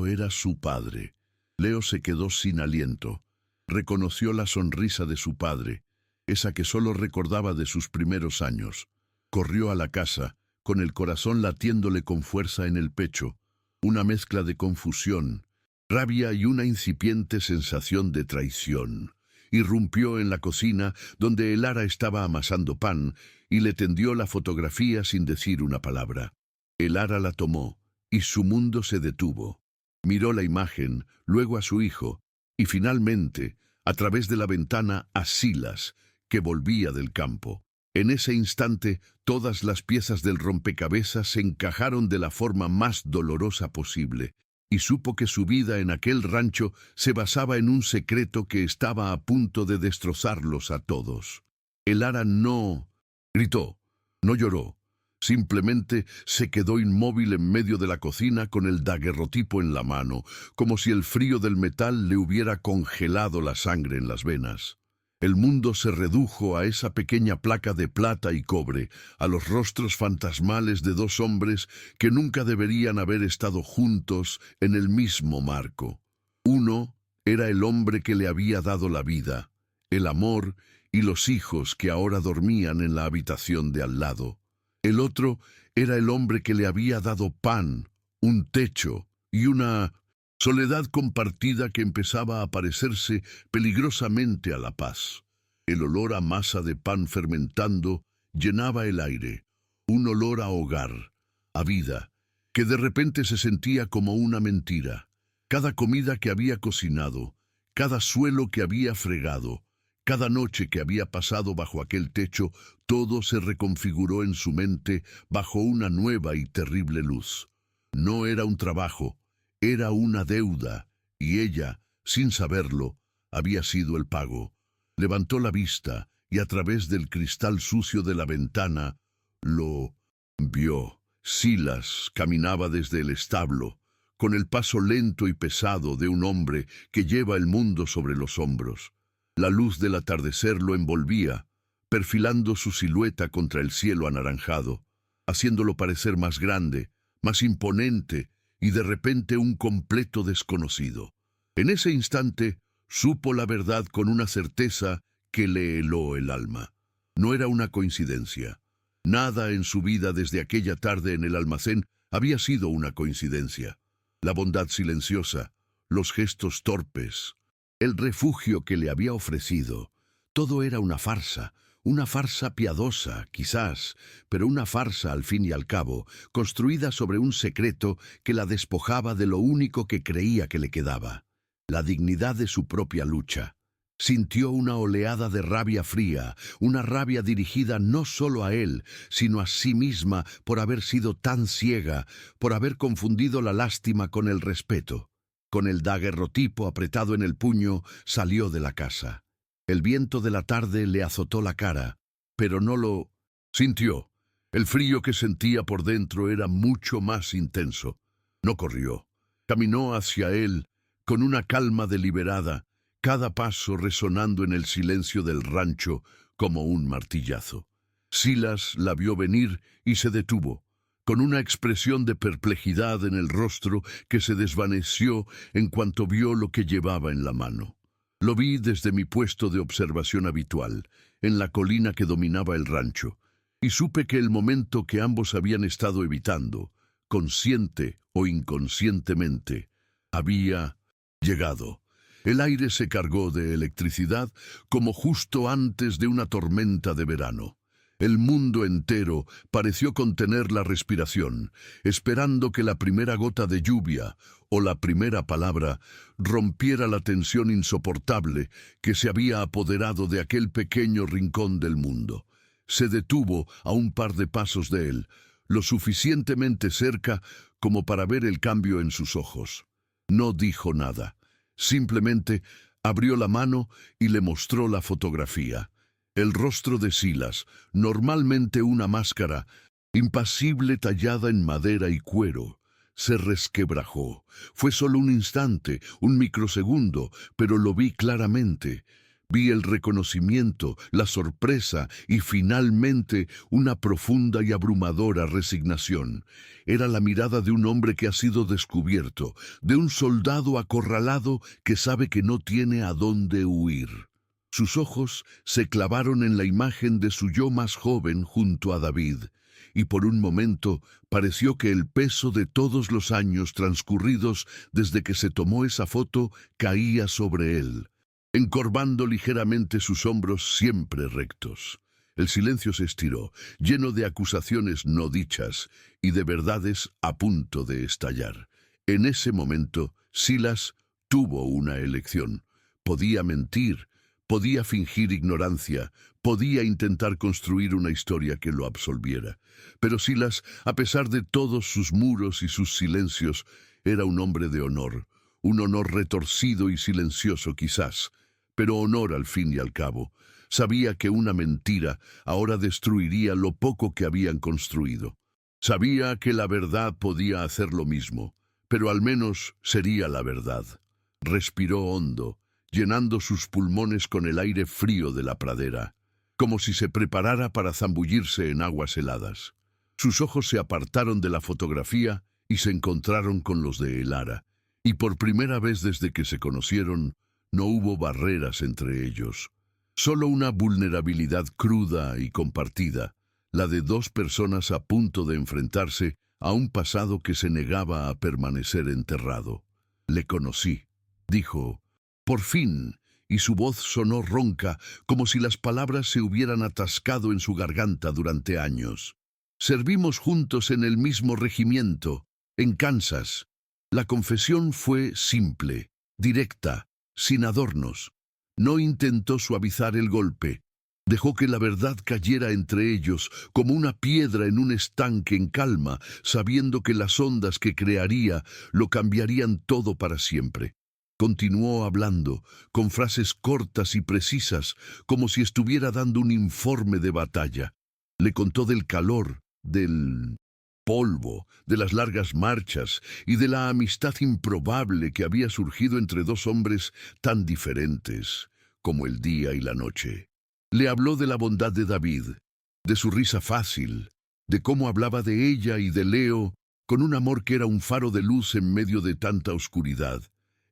S1: era su padre. Leo se quedó sin aliento. Reconoció la sonrisa de su padre, esa que solo recordaba de sus primeros años. Corrió a la casa, con el corazón latiéndole con fuerza en el pecho, una mezcla de confusión, Rabia y una incipiente sensación de traición. Irrumpió en la cocina donde el Ara estaba amasando pan y le tendió la fotografía sin decir una palabra. El Ara la tomó y su mundo se detuvo. Miró la imagen, luego a su hijo y finalmente, a través de la ventana, a Silas, que volvía del campo. En ese instante, todas las piezas del rompecabezas se encajaron de la forma más dolorosa posible, y supo que su vida en aquel rancho se basaba en un secreto que estaba a punto de destrozarlos a todos. El Ara no gritó, no lloró, simplemente se quedó inmóvil en medio de la cocina con el daguerrotipo en la mano, como si el frío del metal le hubiera congelado la sangre en las venas. El mundo se redujo a esa pequeña placa de plata y cobre, a los rostros fantasmales de dos hombres que nunca deberían haber estado juntos en el mismo marco. Uno era el hombre que le había dado la vida, el amor y los hijos que ahora dormían en la habitación de al lado. El otro era el hombre que le había dado pan, un techo y una soledad compartida que empezaba a parecerse peligrosamente a la paz. El olor a masa de pan fermentando llenaba el aire, un olor a hogar, a vida, que de repente se sentía como una mentira. Cada comida que había cocinado, cada suelo que había fregado, cada noche que había pasado bajo aquel techo, todo se reconfiguró en su mente bajo una nueva y terrible luz. No era un trabajo, era una deuda, y ella, sin saberlo, había sido el pago. Levantó la vista, y a través del cristal sucio de la ventana, lo vio. Silas caminaba desde el establo, con el paso lento y pesado de un hombre que lleva el mundo sobre los hombros. La luz del atardecer lo envolvía, perfilando su silueta contra el cielo anaranjado, haciéndolo parecer más grande, más imponente, y de repente un completo desconocido. En ese instante supo la verdad con una certeza que le heló el alma. No era una coincidencia. Nada en su vida desde aquella tarde en el almacén había sido una coincidencia. La bondad silenciosa, los gestos torpes, el refugio que le había ofrecido, todo era una farsa piadosa, quizás, pero una farsa al fin y al cabo, construida sobre un secreto que la despojaba de lo único que creía que le quedaba, la dignidad de su propia lucha. Sintió una oleada de rabia fría, una rabia dirigida no solo a él, sino a sí misma por haber sido tan ciega, por haber confundido la lástima con el respeto. Con el daguerrotipo apretado en el puño, salió de la casa. El viento de la tarde le azotó la cara, pero no lo sintió. El frío que sentía por dentro era mucho más intenso. No corrió. Caminó hacia él con una calma deliberada, cada paso resonando en el silencio del rancho como un martillazo. Silas la vio venir y se detuvo, con una expresión de perplejidad en el rostro que se desvaneció en cuanto vio lo que llevaba en la mano. Lo vi desde mi puesto de observación habitual, en la colina que dominaba el rancho, y supe que el momento que ambos habían estado evitando, consciente o inconscientemente, había llegado. El aire se cargó de electricidad como justo antes de una tormenta de verano. El mundo entero pareció contener la respiración, esperando que la primera gota de lluvia o la primera palabra rompiera la tensión insoportable que se había apoderado de aquel pequeño rincón del mundo. Se detuvo a un par de pasos de él, lo suficientemente cerca como para ver el cambio en sus ojos. No dijo nada, simplemente abrió la mano y le mostró la fotografía. El rostro de Silas, normalmente una máscara, impasible tallada en madera y cuero, se resquebrajó. Fue solo un instante, un microsegundo, pero lo vi claramente. Vi el reconocimiento, la sorpresa y finalmente una profunda y abrumadora resignación. Era la mirada de un hombre que ha sido descubierto, de un soldado acorralado que sabe que no tiene a dónde huir. Sus ojos se clavaron en la imagen de su yo más joven junto a David, y por un momento pareció que el peso de todos los años transcurridos desde que se tomó esa foto caía sobre él, encorvando ligeramente sus hombros siempre rectos. El silencio se estiró, lleno de acusaciones no dichas y de verdades a punto de estallar. En ese momento, Silas tuvo una elección. Podía mentir, podía fingir ignorancia, podía intentar construir una historia que lo absolviera. Pero Silas, a pesar de todos sus muros y sus silencios, era un hombre de honor, un honor retorcido y silencioso quizás, pero honor al fin y al cabo. Sabía que una mentira ahora destruiría lo poco que habían construido. Sabía que la verdad podía hacer lo mismo, pero al menos sería la verdad. Respiró hondo, llenando sus pulmones con el aire frío de la pradera, como si se preparara para zambullirse en aguas heladas. Sus ojos se apartaron de la fotografía y se encontraron con los de Elara, y por primera vez desde que se conocieron, no hubo barreras entre ellos. Solo una vulnerabilidad cruda y compartida, la de dos personas a punto de enfrentarse a un pasado que se negaba a permanecer enterrado. «Le conocí», dijo, «por fin», y su voz sonó ronca, como si las palabras se hubieran atascado en su garganta durante años. «Servimos juntos en el mismo regimiento, en Kansas». La confesión fue simple, directa, sin adornos. No intentó suavizar el golpe. Dejó que la verdad cayera entre ellos como una piedra en un estanque en calma, sabiendo que las ondas que crearía lo cambiarían todo para siempre. Continuó hablando, con frases cortas y precisas, como si estuviera dando un informe de batalla. Le contó del calor, del polvo, de las largas marchas y de la amistad improbable que había surgido entre dos hombres tan diferentes como el día y la noche. Le habló de la bondad de David, de su risa fácil, de cómo hablaba de ella y de Leo con un amor que era un faro de luz en medio de tanta oscuridad.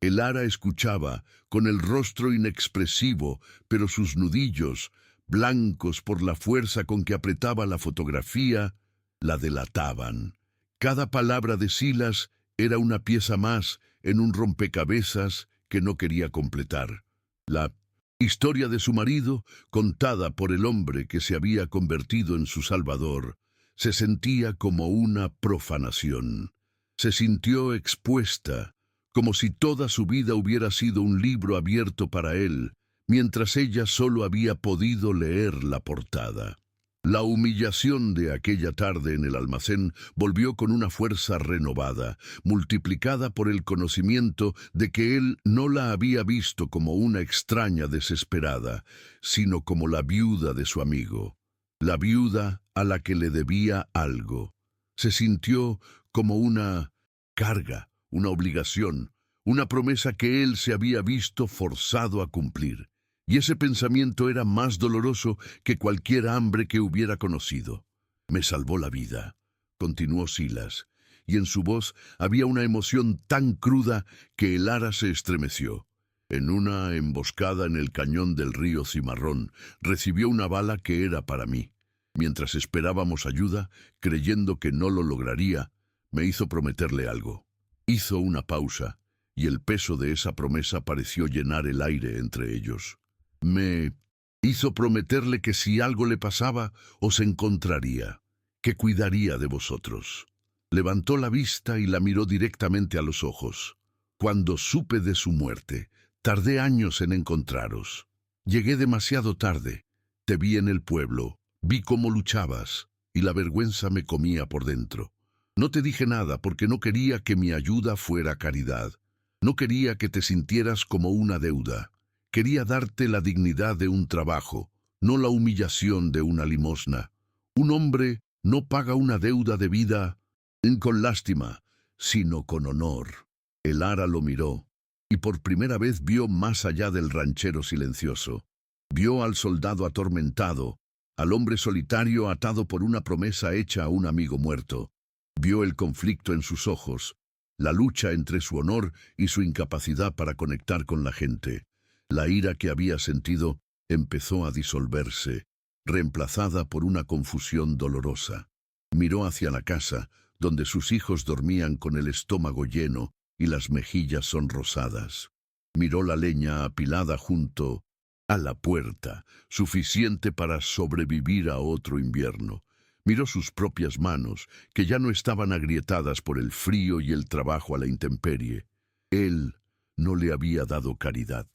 S1: Elara escuchaba, con el rostro inexpresivo, pero sus nudillos, blancos por la fuerza con que apretaba la fotografía, la delataban. Cada palabra de Silas era una pieza más en un rompecabezas que no quería completar. La historia de su marido, contada por el hombre que se había convertido en su salvador, se sentía como una profanación. Se sintió expuesta, como si toda su vida hubiera sido un libro abierto para él, mientras ella solo había podido leer la portada. La humillación de aquella tarde en el almacén volvió con una fuerza renovada, multiplicada por el conocimiento de que él no la había visto como una extraña desesperada, sino como la viuda de su amigo, la viuda a la que le debía algo. Se sintió como una carga, una obligación, una promesa que él se había visto forzado a cumplir. Y ese pensamiento era más doloroso que cualquier hambre que hubiera conocido. «Me salvó la vida», continuó Silas, y en su voz había una emoción tan cruda que Elara se estremeció. «En una emboscada en el cañón del río Cimarrón, recibió una bala que era para mí. Mientras esperábamos ayuda, creyendo que no lo lograría, me hizo prometerle algo». Hizo una pausa, y el peso de esa promesa pareció llenar el aire entre ellos. «Me hizo prometerle que si algo le pasaba, os encontraría, que cuidaría de vosotros». Levantó la vista y la miró directamente a los ojos. «Cuando supe de su muerte, tardé años en encontraros. Llegué demasiado tarde. Te vi en el pueblo, vi cómo luchabas, y la vergüenza me comía por dentro. No te dije nada porque no quería que mi ayuda fuera caridad. No quería que te sintieras como una deuda. Quería darte la dignidad de un trabajo, no la humillación de una limosna. Un hombre no paga una deuda de vida con lástima, sino con honor». Elara lo miró, y por primera vez vio más allá del ranchero silencioso. Vio al soldado atormentado, al hombre solitario atado por una promesa hecha a un amigo muerto. Vio el conflicto en sus ojos, la lucha entre su honor y su incapacidad para conectar con la gente. La ira que había sentido empezó a disolverse, reemplazada por una confusión dolorosa. Miró hacia la casa, donde sus hijos dormían con el estómago lleno y las mejillas sonrosadas. Miró la leña apilada junto a la puerta, suficiente para sobrevivir a otro invierno. Miró sus propias manos, que ya no estaban agrietadas por el frío y el trabajo a la intemperie. Él no le había dado caridad.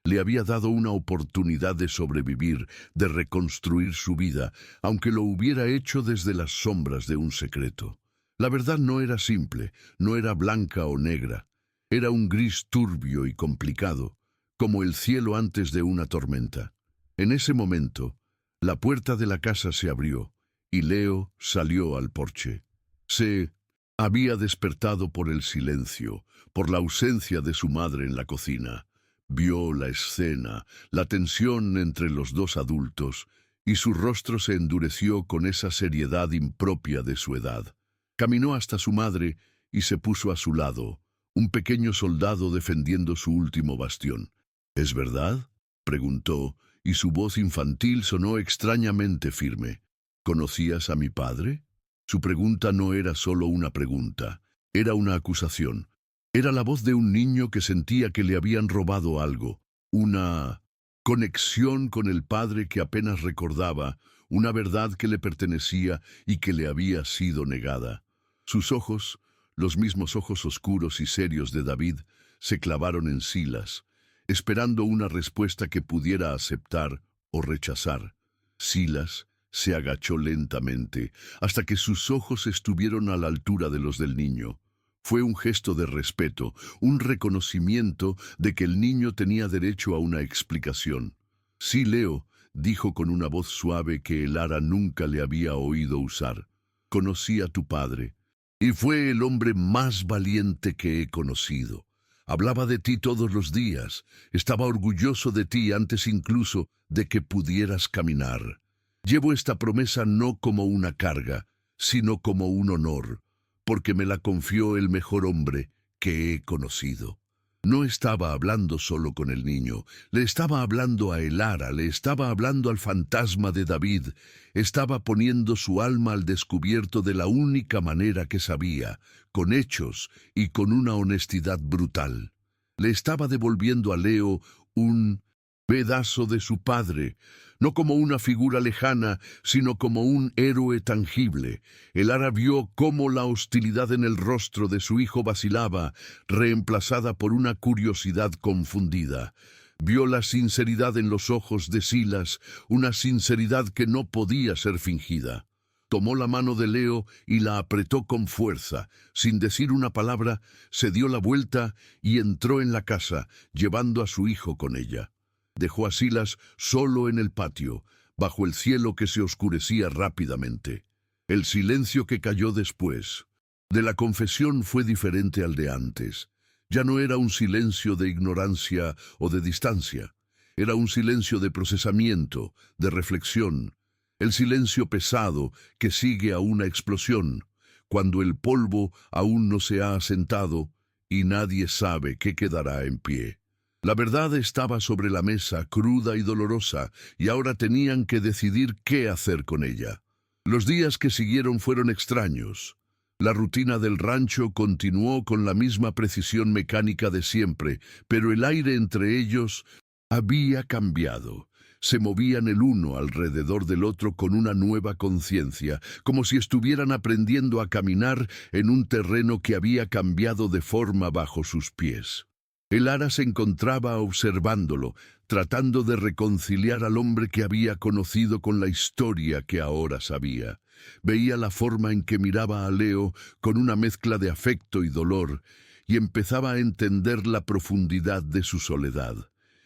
S1: Le había dado una oportunidad de sobrevivir, de reconstruir su vida, aunque lo hubiera hecho desde las sombras de un secreto. La verdad no era simple, no era blanca o negra. Era un gris turbio y complicado, como el cielo antes de una tormenta. En ese momento, la puerta de la casa se abrió y Leo salió al porche. Se había despertado por el silencio, por la ausencia de su madre en la cocina. Vio la escena, la tensión entre los dos adultos, y su rostro se endureció con esa seriedad impropia de su edad. Caminó hasta su madre y se puso a su lado, un pequeño soldado defendiendo su último bastión. ¿Es verdad?, preguntó, y su voz infantil sonó extrañamente firme. ¿Conocías a mi padre? Su pregunta no era solo una pregunta, era una acusación. Era la voz de un niño que sentía que le habían robado algo, una conexión con el padre que apenas recordaba, una verdad que le pertenecía y que le había sido negada. Sus ojos, los mismos ojos oscuros y serios de David, se clavaron en Silas, esperando una respuesta que pudiera aceptar o rechazar. Silas se agachó lentamente, hasta que sus ojos estuvieron a la altura de los del niño. Fue un gesto de respeto, un reconocimiento de que el niño tenía derecho a una explicación. «Sí, Leo», dijo con una voz suave que Elara nunca le había oído usar. «Conocí a tu padre, y fue el hombre más valiente que he conocido. Hablaba de ti todos los días, estaba orgulloso de ti antes incluso de que pudieras caminar. Llevo esta promesa no como una carga, sino como un honor, porque me la confió el mejor hombre que he conocido». No estaba hablando solo con el niño, le estaba hablando a Elara, le estaba hablando al fantasma de David, estaba poniendo su alma al descubierto de la única manera que sabía, con hechos y con una honestidad brutal. Le estaba devolviendo a Leo un pedazo de su padre, no como una figura lejana, sino como un héroe tangible. Elara vio cómo la hostilidad en el rostro de su hijo vacilaba, reemplazada por una curiosidad confundida. Vio la sinceridad en los ojos de Silas, una sinceridad que no podía ser fingida. Tomó la mano de Leo y la apretó con fuerza. Sin decir una palabra, se dio la vuelta y entró en la casa, llevando a su hijo con ella. Dejó a Silas solo en el patio, bajo el cielo que se oscurecía rápidamente. El silencio que cayó después de la confesión fue diferente al de antes. Ya no era un silencio de ignorancia o de distancia. Era un silencio de procesamiento, de reflexión. El silencio pesado que sigue a una explosión, cuando el polvo aún no se ha asentado y nadie sabe qué quedará en pie. La verdad estaba sobre la mesa, cruda y dolorosa, y ahora tenían que decidir qué hacer con ella. Los días que siguieron fueron extraños. La rutina del rancho continuó con la misma precisión mecánica de siempre, pero el aire entre ellos había cambiado. Se movían el uno alrededor del otro con una nueva conciencia, como si estuvieran aprendiendo a caminar en un terreno que había cambiado de forma bajo sus pies. Elara se encontraba observándolo, tratando de reconciliar al hombre que había conocido con la historia que ahora sabía. Veía la forma en que miraba a Leo con una mezcla de afecto y dolor, y empezaba a entender la profundidad de su soledad.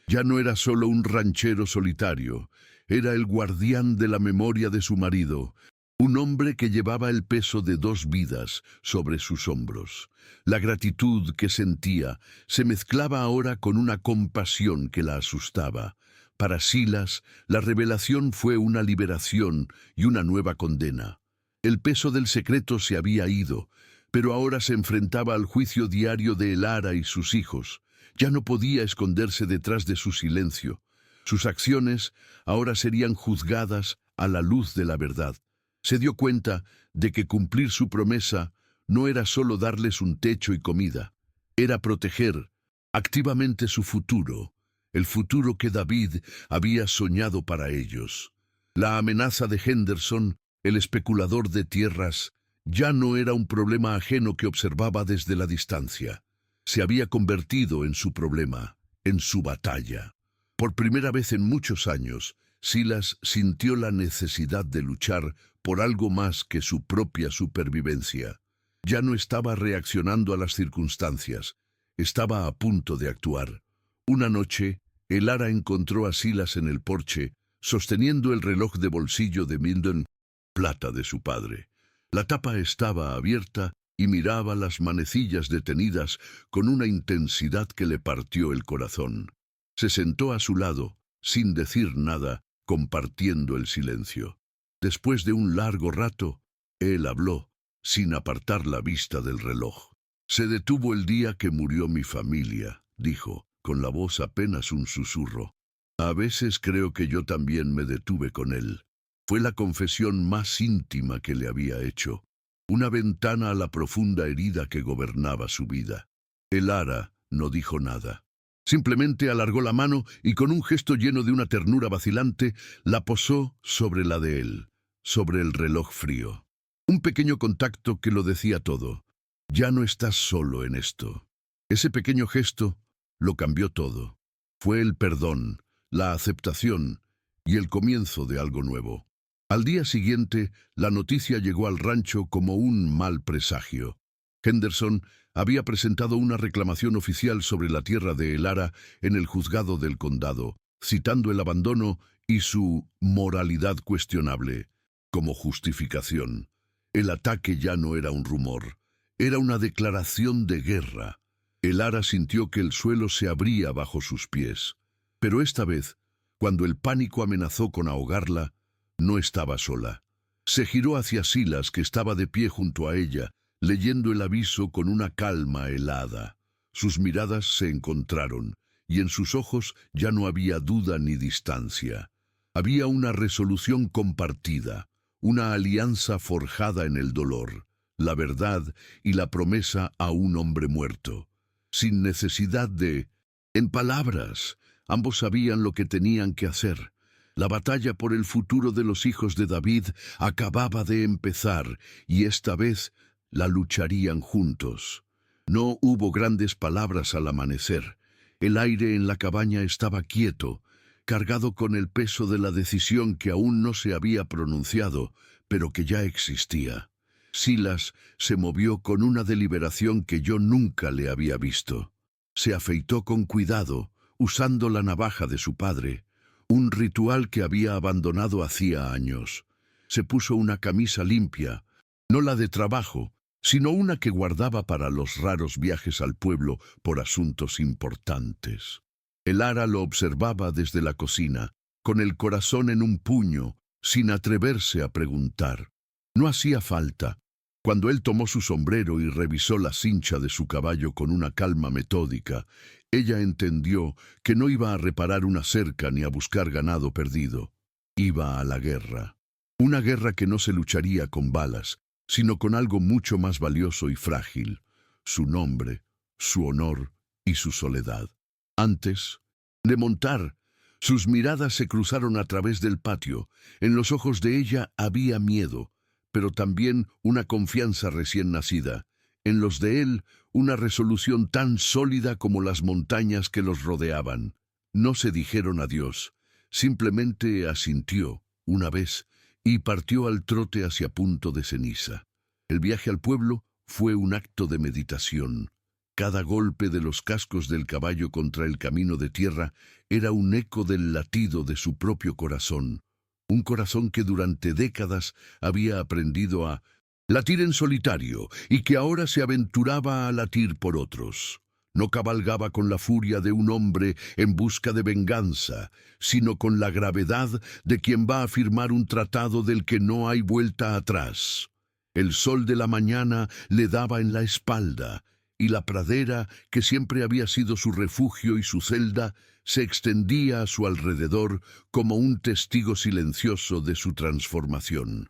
S1: Ya no era solo un ranchero solitario, era el guardián de la memoria de su marido, un hombre que llevaba el peso de 2 vidas sobre sus hombros. La gratitud que sentía se mezclaba ahora con una compasión que la asustaba. Para Silas, la revelación fue una liberación y una nueva condena. El peso del secreto se había ido, pero ahora se enfrentaba al juicio diario de Elara y sus hijos. Ya no podía esconderse detrás de su silencio. Sus acciones ahora serían juzgadas a la luz de la verdad. Se dio cuenta de que cumplir su promesa no era solo darles un techo y comida, era proteger activamente su futuro, el futuro que David había soñado para ellos. La amenaza de Henderson, el especulador de tierras, ya no era un problema ajeno que observaba desde la distancia. Se había convertido en su problema, en su batalla. Por primera vez en muchos años, Silas sintió la necesidad de luchar por algo más que su propia supervivencia. Ya no estaba reaccionando a las circunstancias, estaba a punto de actuar. Una noche, Elara encontró a Silas en el porche, sosteniendo el reloj de bolsillo de Minden, plata de su padre. La tapa estaba abierta y miraba las manecillas detenidas con una intensidad que le partió el corazón. Se sentó a su lado, sin decir nada, compartiendo el silencio. Después de un largo rato, él habló, sin apartar la vista del reloj. «Se detuvo el día que murió mi familia», dijo, con la voz apenas un susurro. «A veces creo que yo también me detuve con él». Fue la confesión más íntima que le había hecho, una ventana a la profunda herida que gobernaba su vida. Elara no dijo nada. Simplemente alargó la mano y con un gesto lleno de una ternura vacilante, la posó sobre la de él, sobre el reloj frío. Un pequeño contacto que lo decía todo. Ya no estás solo en esto. Ese pequeño gesto lo cambió todo. Fue el perdón, la aceptación y el comienzo de algo nuevo. Al día siguiente, la noticia llegó al rancho como un mal presagio. Henderson había presentado una reclamación oficial sobre la tierra de Elara en el juzgado del condado, citando el abandono y su moralidad cuestionable como justificación. El ataque ya no era un rumor, era una declaración de guerra. Elara sintió que el suelo se abría bajo sus pies. Pero esta vez, cuando el pánico amenazó con ahogarla, no estaba sola. Se giró hacia Silas, que estaba de pie junto a ella, leyendo el aviso con una calma helada. Sus miradas se encontraron, y en sus ojos ya no había duda ni distancia. Había una resolución compartida, una alianza forjada en el dolor, la verdad y la promesa a un hombre muerto. Sin necesidad de... En palabras, ambos sabían lo que tenían que hacer. La batalla por el futuro de los hijos de David acababa de empezar, y esta vez la lucharían juntos. No hubo grandes palabras al amanecer. El aire en la cabaña estaba quieto, cargado con el peso de la decisión que aún no se había pronunciado, pero que ya existía. Silas se movió con una deliberación que yo nunca le había visto. Se afeitó con cuidado, usando la navaja de su padre, un ritual que había abandonado hacía años. Se puso una camisa limpia, no la de trabajo, sino una que guardaba para los raros viajes al pueblo por asuntos importantes. Elara lo observaba desde la cocina, con el corazón en un puño, sin atreverse a preguntar. No hacía falta. Cuando él tomó su sombrero y revisó la cincha de su caballo con una calma metódica, ella entendió que no iba a reparar una cerca ni a buscar ganado perdido. Iba a la guerra. Una guerra que no se lucharía con balas, sino con algo mucho más valioso y frágil: su nombre, su honor y su soledad. Antes de montar, sus miradas se cruzaron a través del patio. En los ojos de ella había miedo, pero también una confianza recién nacida. En los de él, una resolución tan sólida como las montañas que los rodeaban. No se dijeron adiós, simplemente asintió, una vez, y partió al trote hacia Punto de Ceniza. El viaje al pueblo fue un acto de meditación. Cada golpe de los cascos del caballo contra el camino de tierra era un eco del latido de su propio corazón. Un corazón que durante décadas había aprendido a latir en solitario y que ahora se aventuraba a latir por otros. No cabalgaba con la furia de un hombre en busca de venganza, sino con la gravedad de quien va a firmar un tratado del que no hay vuelta atrás. El sol de la mañana le daba en la espalda, y la pradera, que siempre había sido su refugio y su celda, se extendía a su alrededor como un testigo silencioso de su transformación.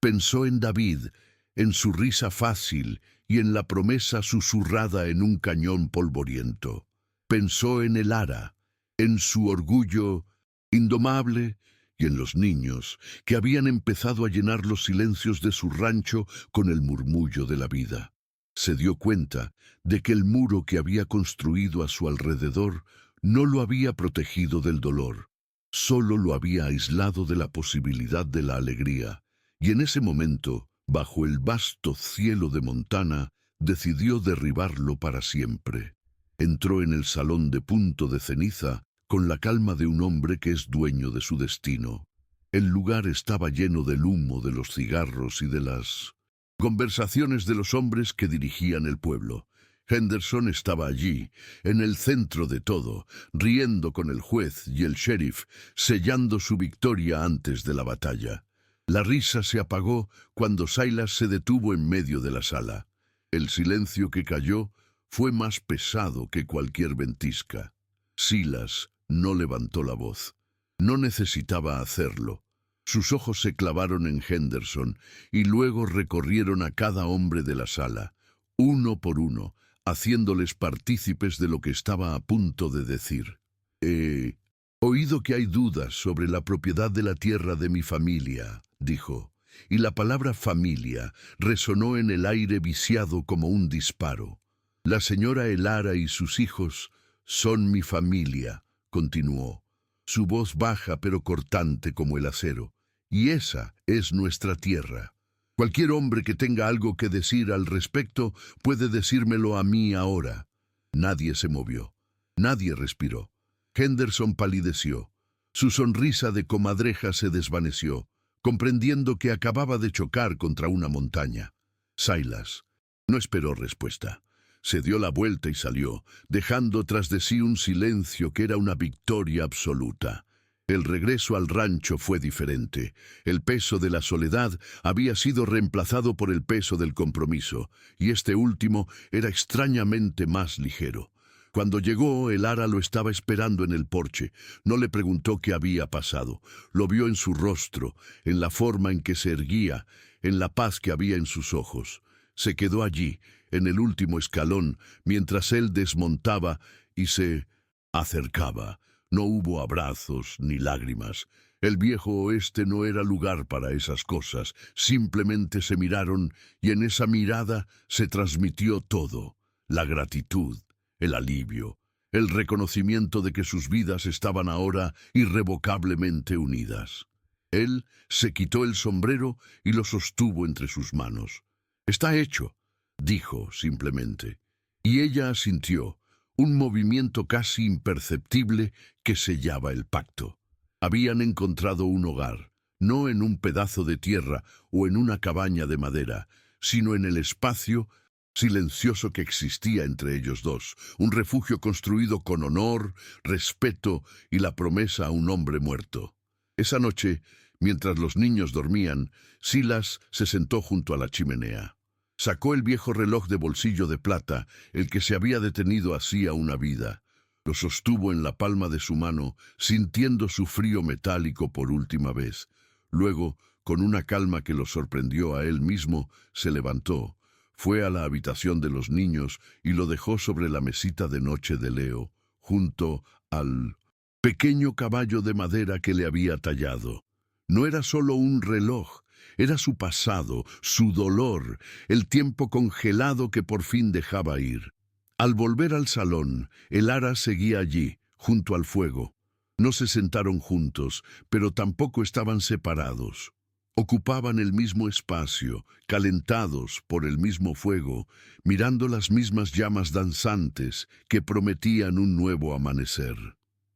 S1: Pensó en David, en su risa fácil y en la promesa susurrada en un cañón polvoriento. Pensó en el ara, en su orgullo indomable y en los niños que habían empezado a llenar los silencios de su rancho con el murmullo de la vida. Se dio cuenta de que el muro que había construido a su alrededor no lo había protegido del dolor, solo lo había aislado de la posibilidad de la alegría, y en ese momento, bajo el vasto cielo de Montana, decidió derribarlo para siempre. Entró en el salón de punto de ceniza con la calma de un hombre que es dueño de su destino. El lugar estaba lleno del humo de los cigarros y de las conversaciones de los hombres que dirigían el pueblo. Henderson estaba allí, en el centro de todo, riendo con el juez y el sheriff, sellando su victoria antes de la batalla. La risa se apagó cuando Silas se detuvo en medio de la sala. El silencio que cayó fue más pesado que cualquier ventisca. Silas no levantó la voz. No necesitaba hacerlo. Sus ojos se clavaron en Henderson y luego recorrieron a cada hombre de la sala, uno por uno, haciéndoles partícipes de lo que estaba a punto de decir. He oído que hay dudas sobre la propiedad de la tierra de mi familia, dijo, y la palabra familia resonó en el aire viciado como un disparo. La señora Elara y sus hijos son mi familia, continuó, su voz baja pero cortante como el acero, y esa es nuestra tierra. Cualquier hombre que tenga algo que decir al respecto puede decírmelo a mí ahora. Nadie se movió. Nadie respiró. Henderson palideció. Su sonrisa de comadreja se desvaneció, comprendiendo que acababa de chocar contra una montaña. Silas no esperó respuesta. Se dio la vuelta y salió, dejando tras de sí un silencio que era una victoria absoluta. El regreso al rancho fue diferente. El peso de la soledad había sido reemplazado por el peso del compromiso, y este último era extrañamente más ligero. Cuando llegó, el ara lo estaba esperando en el porche. No le preguntó qué había pasado. Lo vio en su rostro, en la forma en que se erguía, en la paz que había en sus ojos. Se quedó allí, en el último escalón, mientras él desmontaba y se acercaba. No hubo abrazos ni lágrimas. El viejo oeste no era lugar para esas cosas. Simplemente se miraron y en esa mirada se transmitió todo. La gratitud, el alivio, el reconocimiento de que sus vidas estaban ahora irrevocablemente unidas. Él se quitó el sombrero y lo sostuvo entre sus manos. «Está hecho», dijo simplemente. Y ella asintió, un movimiento casi imperceptible que sellaba el pacto. Habían encontrado un hogar, no en un pedazo de tierra o en una cabaña de madera, sino en el espacio silencioso que existía entre ellos dos, un refugio construido con honor, respeto y la promesa a un hombre muerto. Esa noche, mientras los niños dormían, Silas se sentó junto a la chimenea. Sacó el viejo reloj de bolsillo de plata, el que se había detenido hacía una vida. Lo sostuvo en la palma de su mano, sintiendo su frío metálico por última vez. Luego, con una calma que lo sorprendió a él mismo, se levantó, fue a la habitación de los niños y lo dejó sobre la mesita de noche de Leo, junto al pequeño caballo de madera que le había tallado. No era solo un reloj, era su pasado, su dolor, el tiempo congelado que por fin dejaba ir. Al volver al salón, el ara seguía allí, junto al fuego. No se sentaron juntos, pero tampoco estaban separados. Ocupaban el mismo espacio, calentados por el mismo fuego, mirando las mismas llamas danzantes que prometían un nuevo amanecer.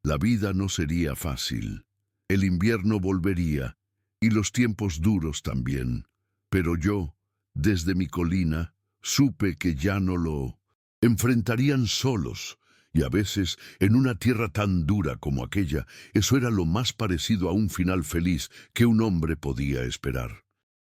S1: La vida no sería fácil. El invierno volvería, y los tiempos duros también. Pero yo, desde mi colina, supe que ya no lo enfrentarían solos, y a veces, en una tierra tan dura como aquella, eso era lo más parecido a un final feliz que un hombre podía esperar.